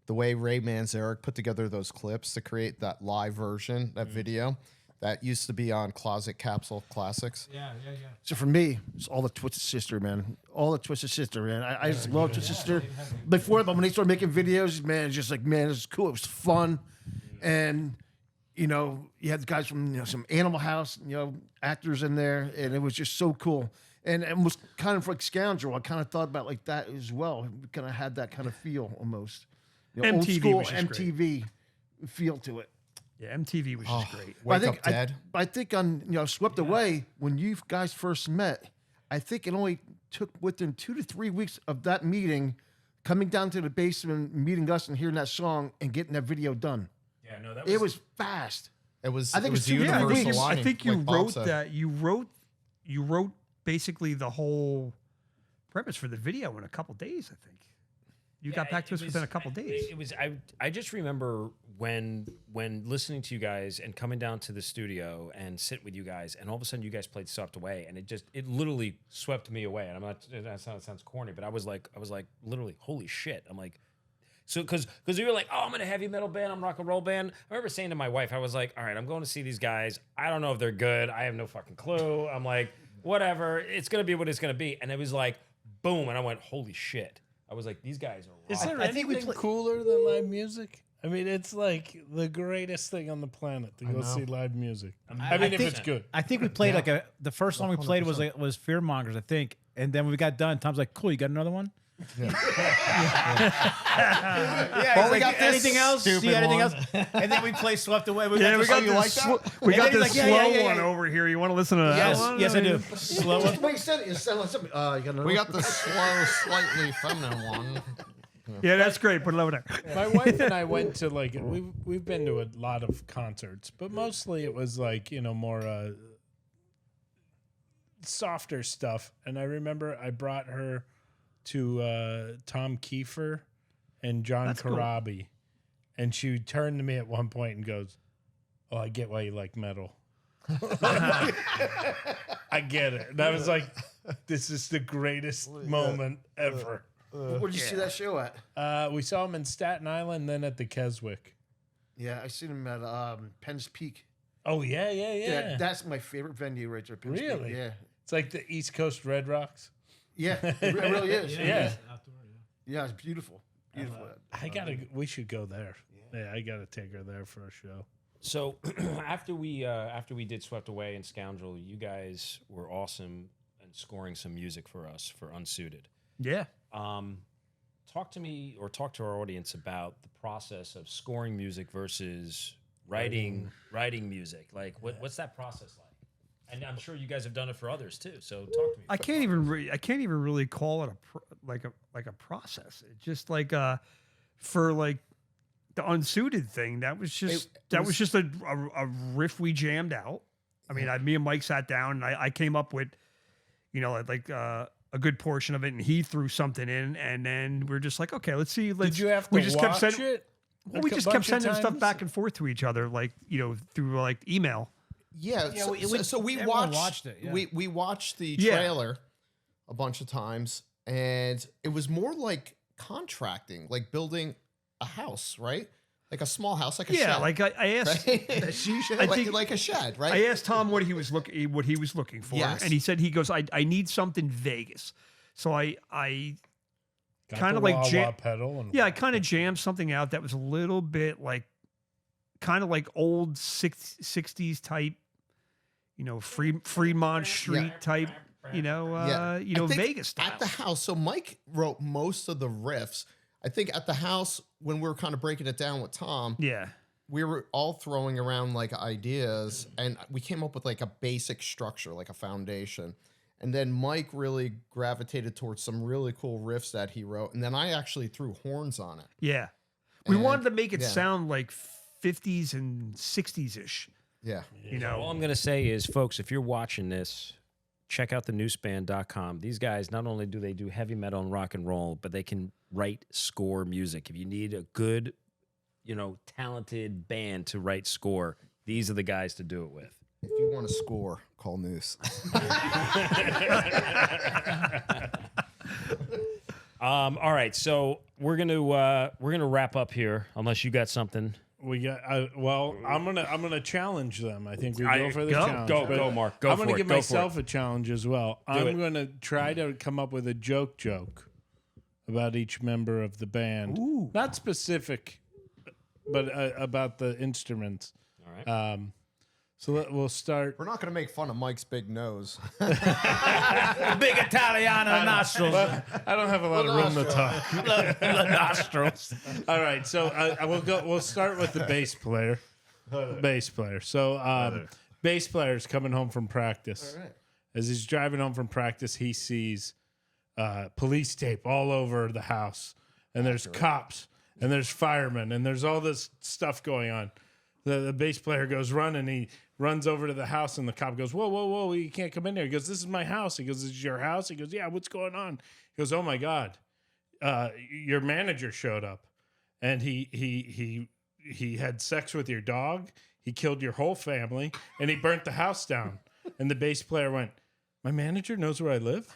The way Ray Manzarek put together those clips to create that live version, that video, that used to be on Closet Capsule Classics. Yeah. So for me, it's all the Twisted Sister, man. All the Twisted Sister, man. I just love Twisted Sister. Before, but when they started making videos, man, it's just like, man, it's cool. It was fun. And, you know, you had the guys from, you know, some Animal House, you know, actors in there, and it was just so cool. And it was kind of like Scoundrel. I kind of thought about like that as well. We kind of had that kind of feel almost. You know, old MTV school was just MTV feel to it. Yeah, MTV was just great. Wake Up Dead. I think on, you know, Swept Away, when you guys first met, I think it only took within 2 to 3 weeks of that meeting, coming down to the basement, meeting us and hearing that song and getting that video done. Yeah, no, that It was fast. It was. I think it was it's 2 to 3 universal weeks. lining, I think you like Bob wrote said. that. You wrote basically the whole premise for the video in a couple days. I think you got back to us within a couple days. It was. I just remember when listening to you guys and coming down to the studio and sit with you guys, and all of a sudden you guys played "Swept Away," and it literally swept me away. And I'm not. That sounds corny, but I was like literally, holy shit! I'm like. So, because you were like, oh, I'm in a heavy metal band, I'm a rock and roll band. I remember saying to my wife, I was like, all right, I'm going to see these guys. I don't know if they're good. I have no fucking clue. I'm like, whatever. It's going to be what it's going to be. And it was like, boom. And I went, holy shit. I was like, these guys are rock. Is there anything cooler than live music? I mean, it's like the greatest thing on the planet to go see live music. I mean, if it's good. I think we played the first song we played was Fearmongers, I think. And then when we got done, Tom's like, cool, you got another one? Yeah, Well, he's we like, got this anything else? Do you stupid got anything one. else? And then we play Swept Away. We Yeah, we got you this, like that? we got And then this he's slow like, yeah. one over here. You want to listen to that Yes, one? yes, I do. Slow one. Wait, you said like something. You got another We one? got the slow, slightly feminine one. Yeah, that's great. Put it over there. My wife and I went to like we've been to a lot of concerts, but mostly it was like more softer stuff. And I remember I brought her to Tom Kiefer and John That's cool. Corabi, and she turned to me at one point and goes, "Oh, I get why you like metal." I get it. And I was like, "This is the greatest moment ever." Where'd you see that show at? We saw him in Staten Island, then at the Keswick. Yeah, I seen him at Penn's Peak. Oh yeah. That's my favorite venue right there. Penn's Really? Peak. Yeah. It's like the East Coast Red Rocks. Yeah, it really is. Yeah. Outdoor, Yeah, it's beautiful. Beautiful. We should go there. Yeah, I gotta take her there for a show. So after we did Swept Away and Scoundrel, you guys were awesome and scoring some music for us for Unsuited. Yeah. Talk to me or talk to our audience about the process of scoring music versus writing music. Like, what's that process like? And I'm sure you guys have done it for others too. So talk to me. I can't even really call it a process. It's just like for like the Unsuited thing. That was just a riff we jammed out. I mean, me and Mike sat down and I came up with, a good portion of it, and he threw something in, and then we're just like, okay, let's see. Did you have to we just watch kept it? Well, we just kept sending stuff back and forth to each other, through email. Yeah, so we everyone watched watched it, yeah. We watched the Yeah. trailer a bunch of times, and it was more like contracting, like building a house, right? Like a small house, like a Yeah, shed. like I asked, right? I like, think- like a shed, right? I asked Tom what he was looking for, Yes. and he said he goes, I need something Vegas. So I Got kind the of like wah-wah pedal and I kind of jammed something out that was a little bit like kind of like old 60s type, Fremont Street type, I think Vegas style. at the house. So Mike wrote most of the riffs. I think at the house when we were kind of breaking it down with Tom, Yeah. we were all throwing around like ideas, and we came up with like a basic structure, like a foundation. And then Mike really gravitated towards some really cool riffs that he wrote, and then I actually threw horns on it. Yeah. We And- wanted to make it yeah. sound like 50s and 60s ish. Yeah. All I'm going to say is, folks, if you're watching this, check out the NUSEband.com. These guys, not only do they do heavy metal and rock and roll, but they can write score music. If you need a good, talented band to write score, these are the guys to do it with. If you want to score, call NUSE. All right, so we're gonna wrap up here, unless you got something. we got. I'm gonna challenge them. I think we go for the challenge. Go, Mark. Go I'm for gonna it. give Go for myself a challenge as well. I'm it. gonna try to come up with a joke about each member of the band. Ooh. Not specific, but about the instruments. All right. So we'll start. We're not going to make fun of Mike's big nose. Big Italiano nostrils. I don't have a lot of room to talk. Nostrils. All right, so we'll start with the bass player. So bass player's coming home from practice. All right. As he's driving home from practice, he sees police tape all over the house, and there's cops, and there's firemen, and there's all this stuff going on. The bass player goes running. He runs over to the house, and the cop goes, "Whoa, whoa, whoa! You can't come in here." He goes, "This is my house." He goes, "This is your house?" He goes, "Yeah. What's going on?" He goes, "Oh my God, your manager showed up, and he had sex with your dog. He killed your whole family, and he burnt the house down." And the bass player went, "My manager knows where I live?"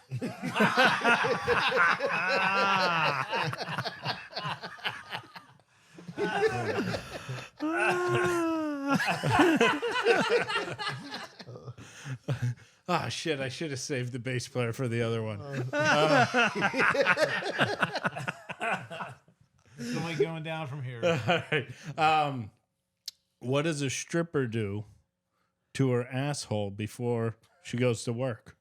Ah, shit, I should have saved the bass player for the other one. It's only going down from here. All right. What does a stripper do to her asshole before she goes to work?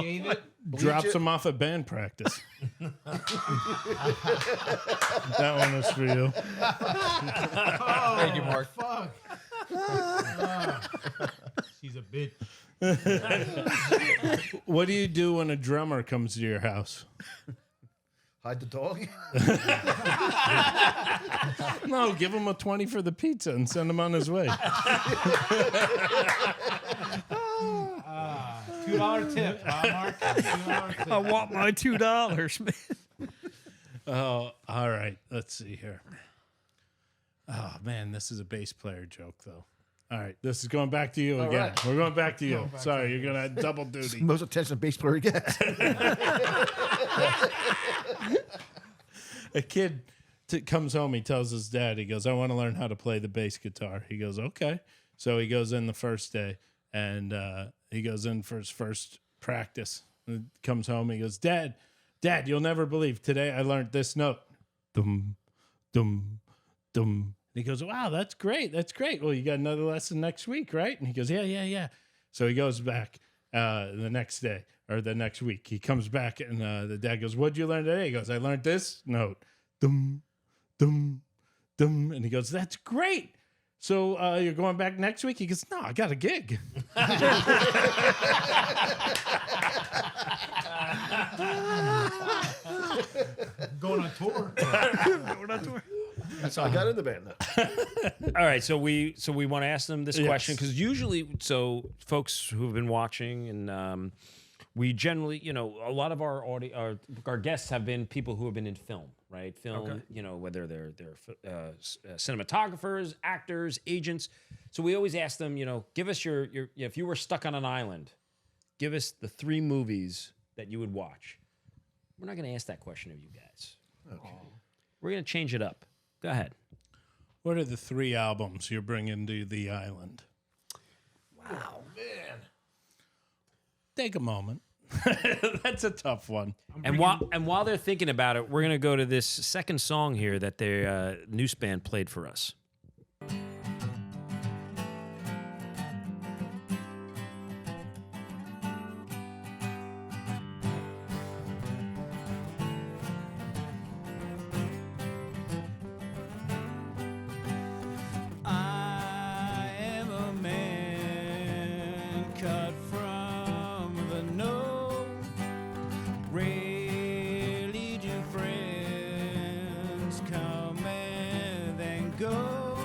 Shave it. Drops him off at band practice. That one was for you. Thank you, Mark. Fuck. She's a bitch. What do you do when a drummer comes to your house? Hide the dog. No, give him a 20 for the pizza and send him on his way. $2 tip, huh, Mark? $2 tip. I want my $2, man. Oh, all right. Let's see here. Oh, man, this is a bass player joke, though. All right, this is going back to you again. right. We're going back to you. Sorry, you're going to double duty. Most attention bass player he gets. A kid comes home. He tells his dad, he goes, I want to learn how to play the bass guitar. He goes, okay. So he goes in the first day, and he goes in for his first practice. And comes home. He goes, Dad, you'll never believe. Today I learned this note. Dum, dum, dum. And he goes, wow, that's great. That's great. Well, you got another lesson next week, right? And he goes, yeah. So he goes back the next day or the next week. He comes back, and the dad goes, what'd you learn today? He goes, I learned this note. Dum, dum, dum. And he goes, that's great. So you're going back next week? He goes, no, I got a gig. Going on tour. That's how I got in the band. All right, so we want to ask them this question because usually, so folks who've been watching and we generally, a lot of our guests have been people who have been in film, right? Film, whether they're cinematographers, actors, agents. So we always ask them, give us your if you were stuck on an island, give us the 3 movies that you would watch. We're not going to ask that question of you guys. Okay. We're going to change it up. Go ahead. What are the 3 albums you're bringing to the island? Wow. Man. Take a moment. That's a tough one. And while they're thinking about it, we're going to go to this second song here that their NUSE band played for us. I am a man cut from the know. Rarely do friends come and then go.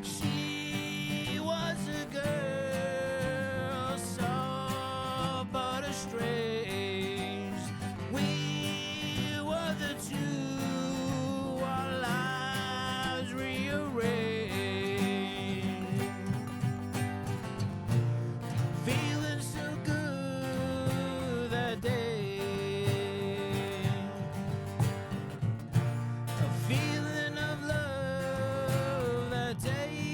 She was a girl, soft but estranged. We were the two, our lives rearranged. Feeling so good that day, a feeling of love that day,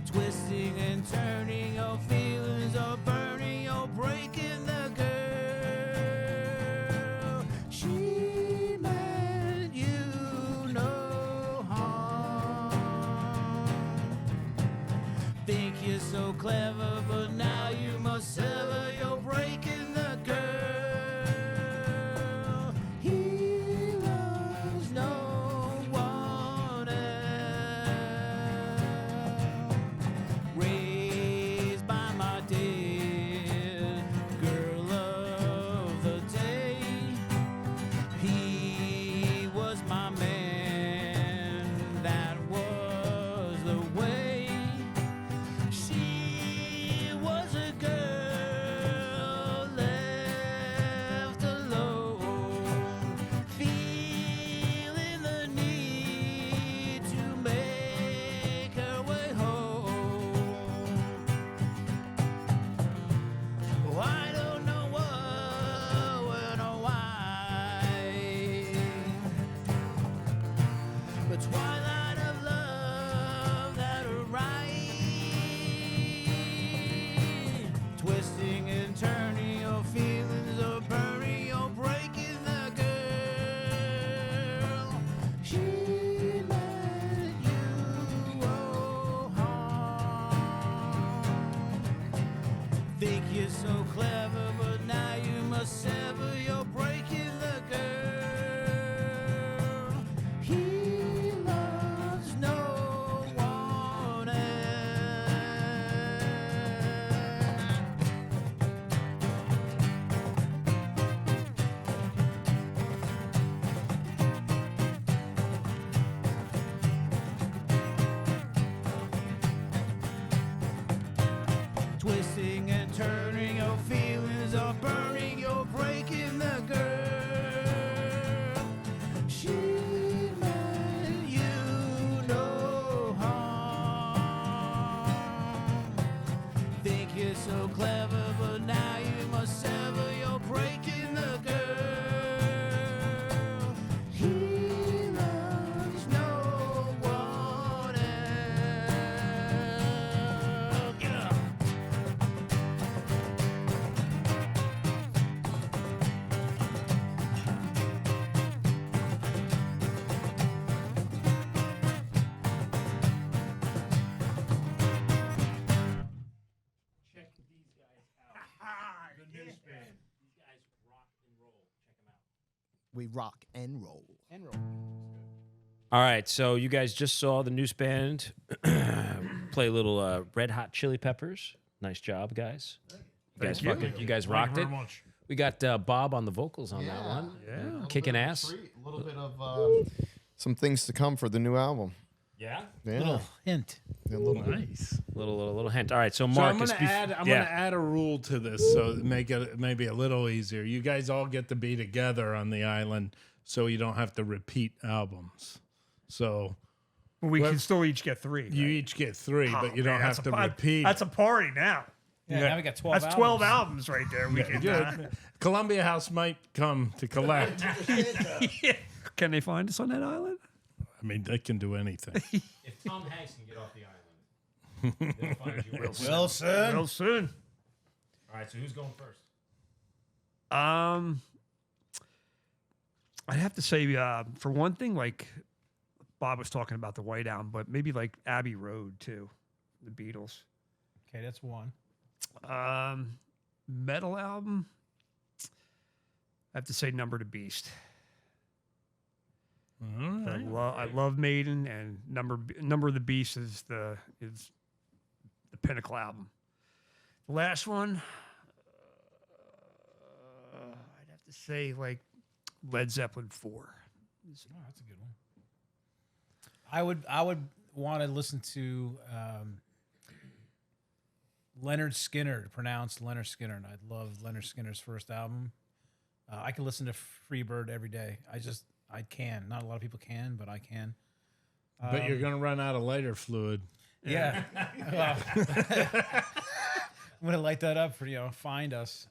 twisting and turning, your feelings are burning, you're breaking the girl. She meant you no harm. Think you're so clever, but now you must sever. You're breaking the girl. He loves no one else. Raised by my dead girl of the day. He was my man, that was the way. She was a girl left alone, feeling the need to make her way home. Oh, I don't know when or why, but twilight of love that are right, twisting and turning, your feelings are burning, you're breaking the girl. She meant you no harm. We rock and roll. And roll. All right, so you guys just saw the NUSE band play a little Red Hot Chili Peppers. Nice job, guys. You guys rocked it. Much. We got Bob on the vocals on that one. Yeah. Kicking ass. A little bit of some things to come for the new album. Yeah. Yeah. Little hint. A little Nice. Little hint. All right, so So I'm Marcus. gonna add a rule to this so make it maybe a little easier. You guys all get to be together on the island, so you don't have to repeat albums. So We can still each get 3. you right? each get 3, but you Man, don't that's have a to pod- repeat. That's a party now. Yeah, now we got 12 That's 12 albums right there. We can. Good. Columbia House might come to collect. Can they find us on that island? I mean, they can do anything. If Tom Hanks can get off the island, they'll find you real soon. Wilson. Real soon. All right, so who's going first? I'd have to say, for one thing, like Bob was talking about the White Album, but maybe like Abbey Road too, the Beatles. Okay, that's one. Metal album. I have to say Number the Beast. I love Maiden, and Number of the Beast is the pinnacle album. The last one, I'd have to say like Led Zeppelin 4. Oh, that's a good one. I would want to listen to Leonard Skinner, pronounced Leonard Skinner, and I love Leonard Skinner's first album. I can listen to Freebird every day. I can. Not a lot of people can, but I can. But you're going to run out of lighter fluid. Yeah. Well, I'm gonna light that up for Find Us.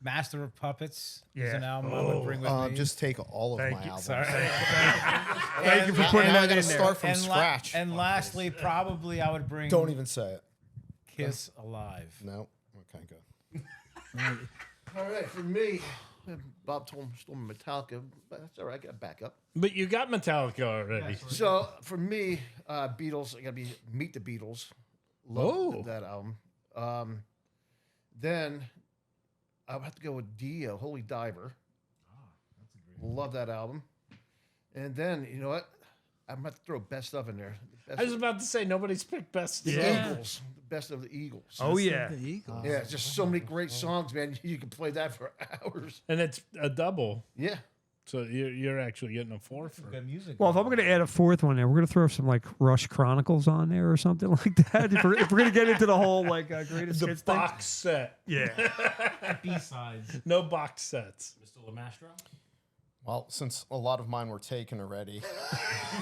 Master of Puppets is an album I would bring with me. Just take all of my albums. Sorry. Thank you for putting Now I that got to in there. start from and scratch. and lastly, probably I would bring Don't even say it. Kiss Alive. No. Okay, good. All right, for me, Bob stole my Metallica, but that's all right. I got backup. But you got Metallica already. So for me, Beatles, I got to be Meet the Beatles. Love that album. Then I would have to go with Dio, Holy Diver. Love that album. And then, you know what? I'm going to throw Best of in there. I was about to say, nobody's picked best. The Yeah. Eagles. The Best of the Eagles. Oh yeah. Yeah, it's just so many great songs, man. You can play that for hours. And it's a double. Yeah. So you're actually getting a 4 for Good music. Well, if I'm going to add a fourth one there, we're going to throw some like Rush Chronicles on there or something like that. If we're going to get into the whole like greatest the hits thing. box set. Yeah. B-sides. No box sets. Mr. Lamastro? Well, since a lot of mine were taken already,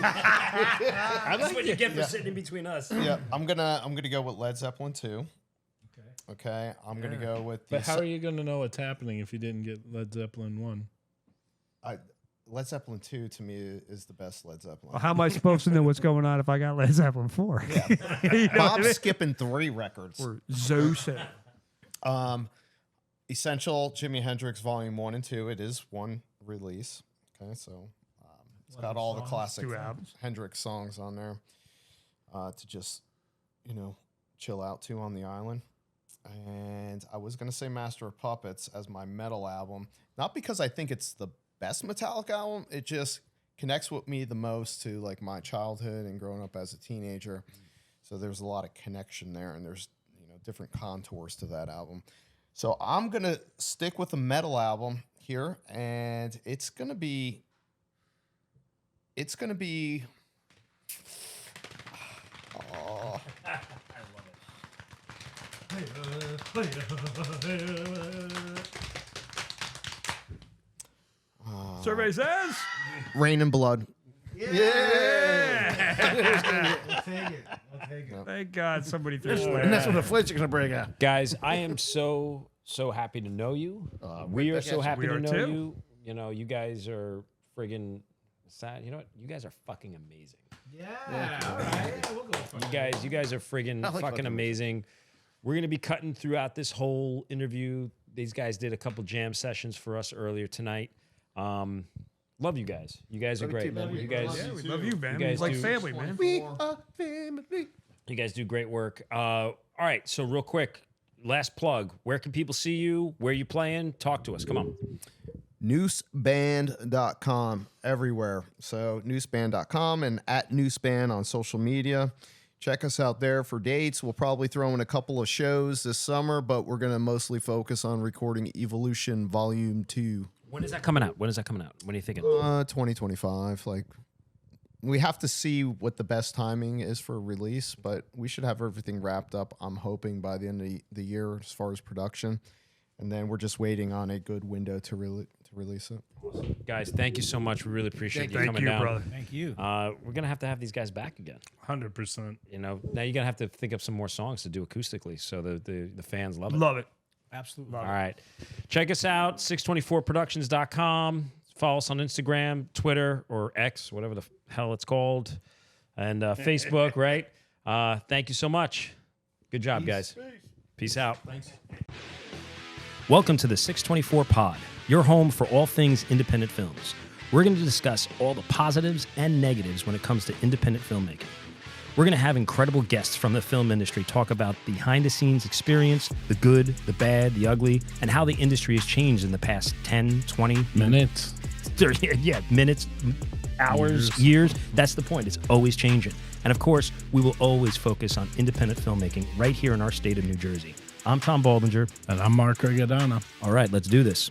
That's what you get for sitting in between us. yeah, I'm gonna go with Led Zeppelin 2. Okay, I'm gonna go with. But how are you going to know what's happening if you didn't get Led Zeppelin 1? Led Zeppelin 2 to me is the best Led Zeppelin. Well, how am I supposed to know what's going on if I got Led Zeppelin 4? You know what I Bob's mean? skipping 3 records. Or Zeus. Essential Jimi Hendrix Volume 1 and 2. It is one release. Okay, so it's got all the classic 2 albums. Hendrix songs on there to just, chill out to on the island. And I was going to say Master of Puppets as my metal album. Not because I think it's the best Metallica album. It just connects with me the most to like my childhood and growing up as a teenager. So there's a lot of connection there, and there's different contours to that album. So I'm going to stick with the metal album here, and it's going to be oh, Survey says. Rain and Blood. I'll take it. Thank God somebody threw And that's what the Flint's are going to bring out. Guys, I am so happy to know you. We are so happy We to are know too. you. You guys are friggin' sad. You know what? You guys are fucking amazing. Yeah. All right. Yeah, we'll go for it. You guys are friggin' like fucking fucking amazing. We're gonna be cutting throughout this whole interview. These guys did a couple jam sessions for us earlier tonight. Love you guys. You guys are Love you great. too, man. You guys, Yeah, we love you, man. You guys It's like do- family, man. We are family. you guys do great work. All right, so real quick, last plug. Where can people see you? Where you playing? Talk to us. Come on. NUSEband.com everywhere. So NUSEband.com and at NUSEband on social media. Check us out there for dates. We'll probably throw in a couple of shows this summer, but we're going to mostly focus on recording Evolution Volume 2. When is that coming out? When are you thinking? 2025. Like, we have to see what the best timing is for release, but we should have everything wrapped up, I'm hoping, by the end of the year as far as production. And then we're just waiting on a good window to release it. Guys, thank you so much. We really appreciate you Thank coming you, down. brother. Thank you. We're going to have these guys back again. 100%. You know, now you're going to have to think of some more songs to do acoustically so the fans love it. Love it. Absolutely. All right. Check us out, 624productions.com. Follow us on Instagram, Twitter, or X, whatever the hell it's called, and Facebook, right? Thank you so much. Good job, guys. Peace out. Thanks. Welcome to the 624 Pod, your home for all things independent films. We're going to discuss all the positives and negatives when it comes to independent filmmaking. We're going to have incredible guests from the film industry talk about behind-the-scenes experience, the good, the bad, the ugly, and how the industry has changed in the past 10, 20 Minutes. 30, yeah, minutes, hours, years. That's the point. It's always changing. And of course, we will always focus on independent filmmaking right here in our state of New Jersey. I'm Tom Baldinger. And I'm Mark Rigodano. All right, let's do this.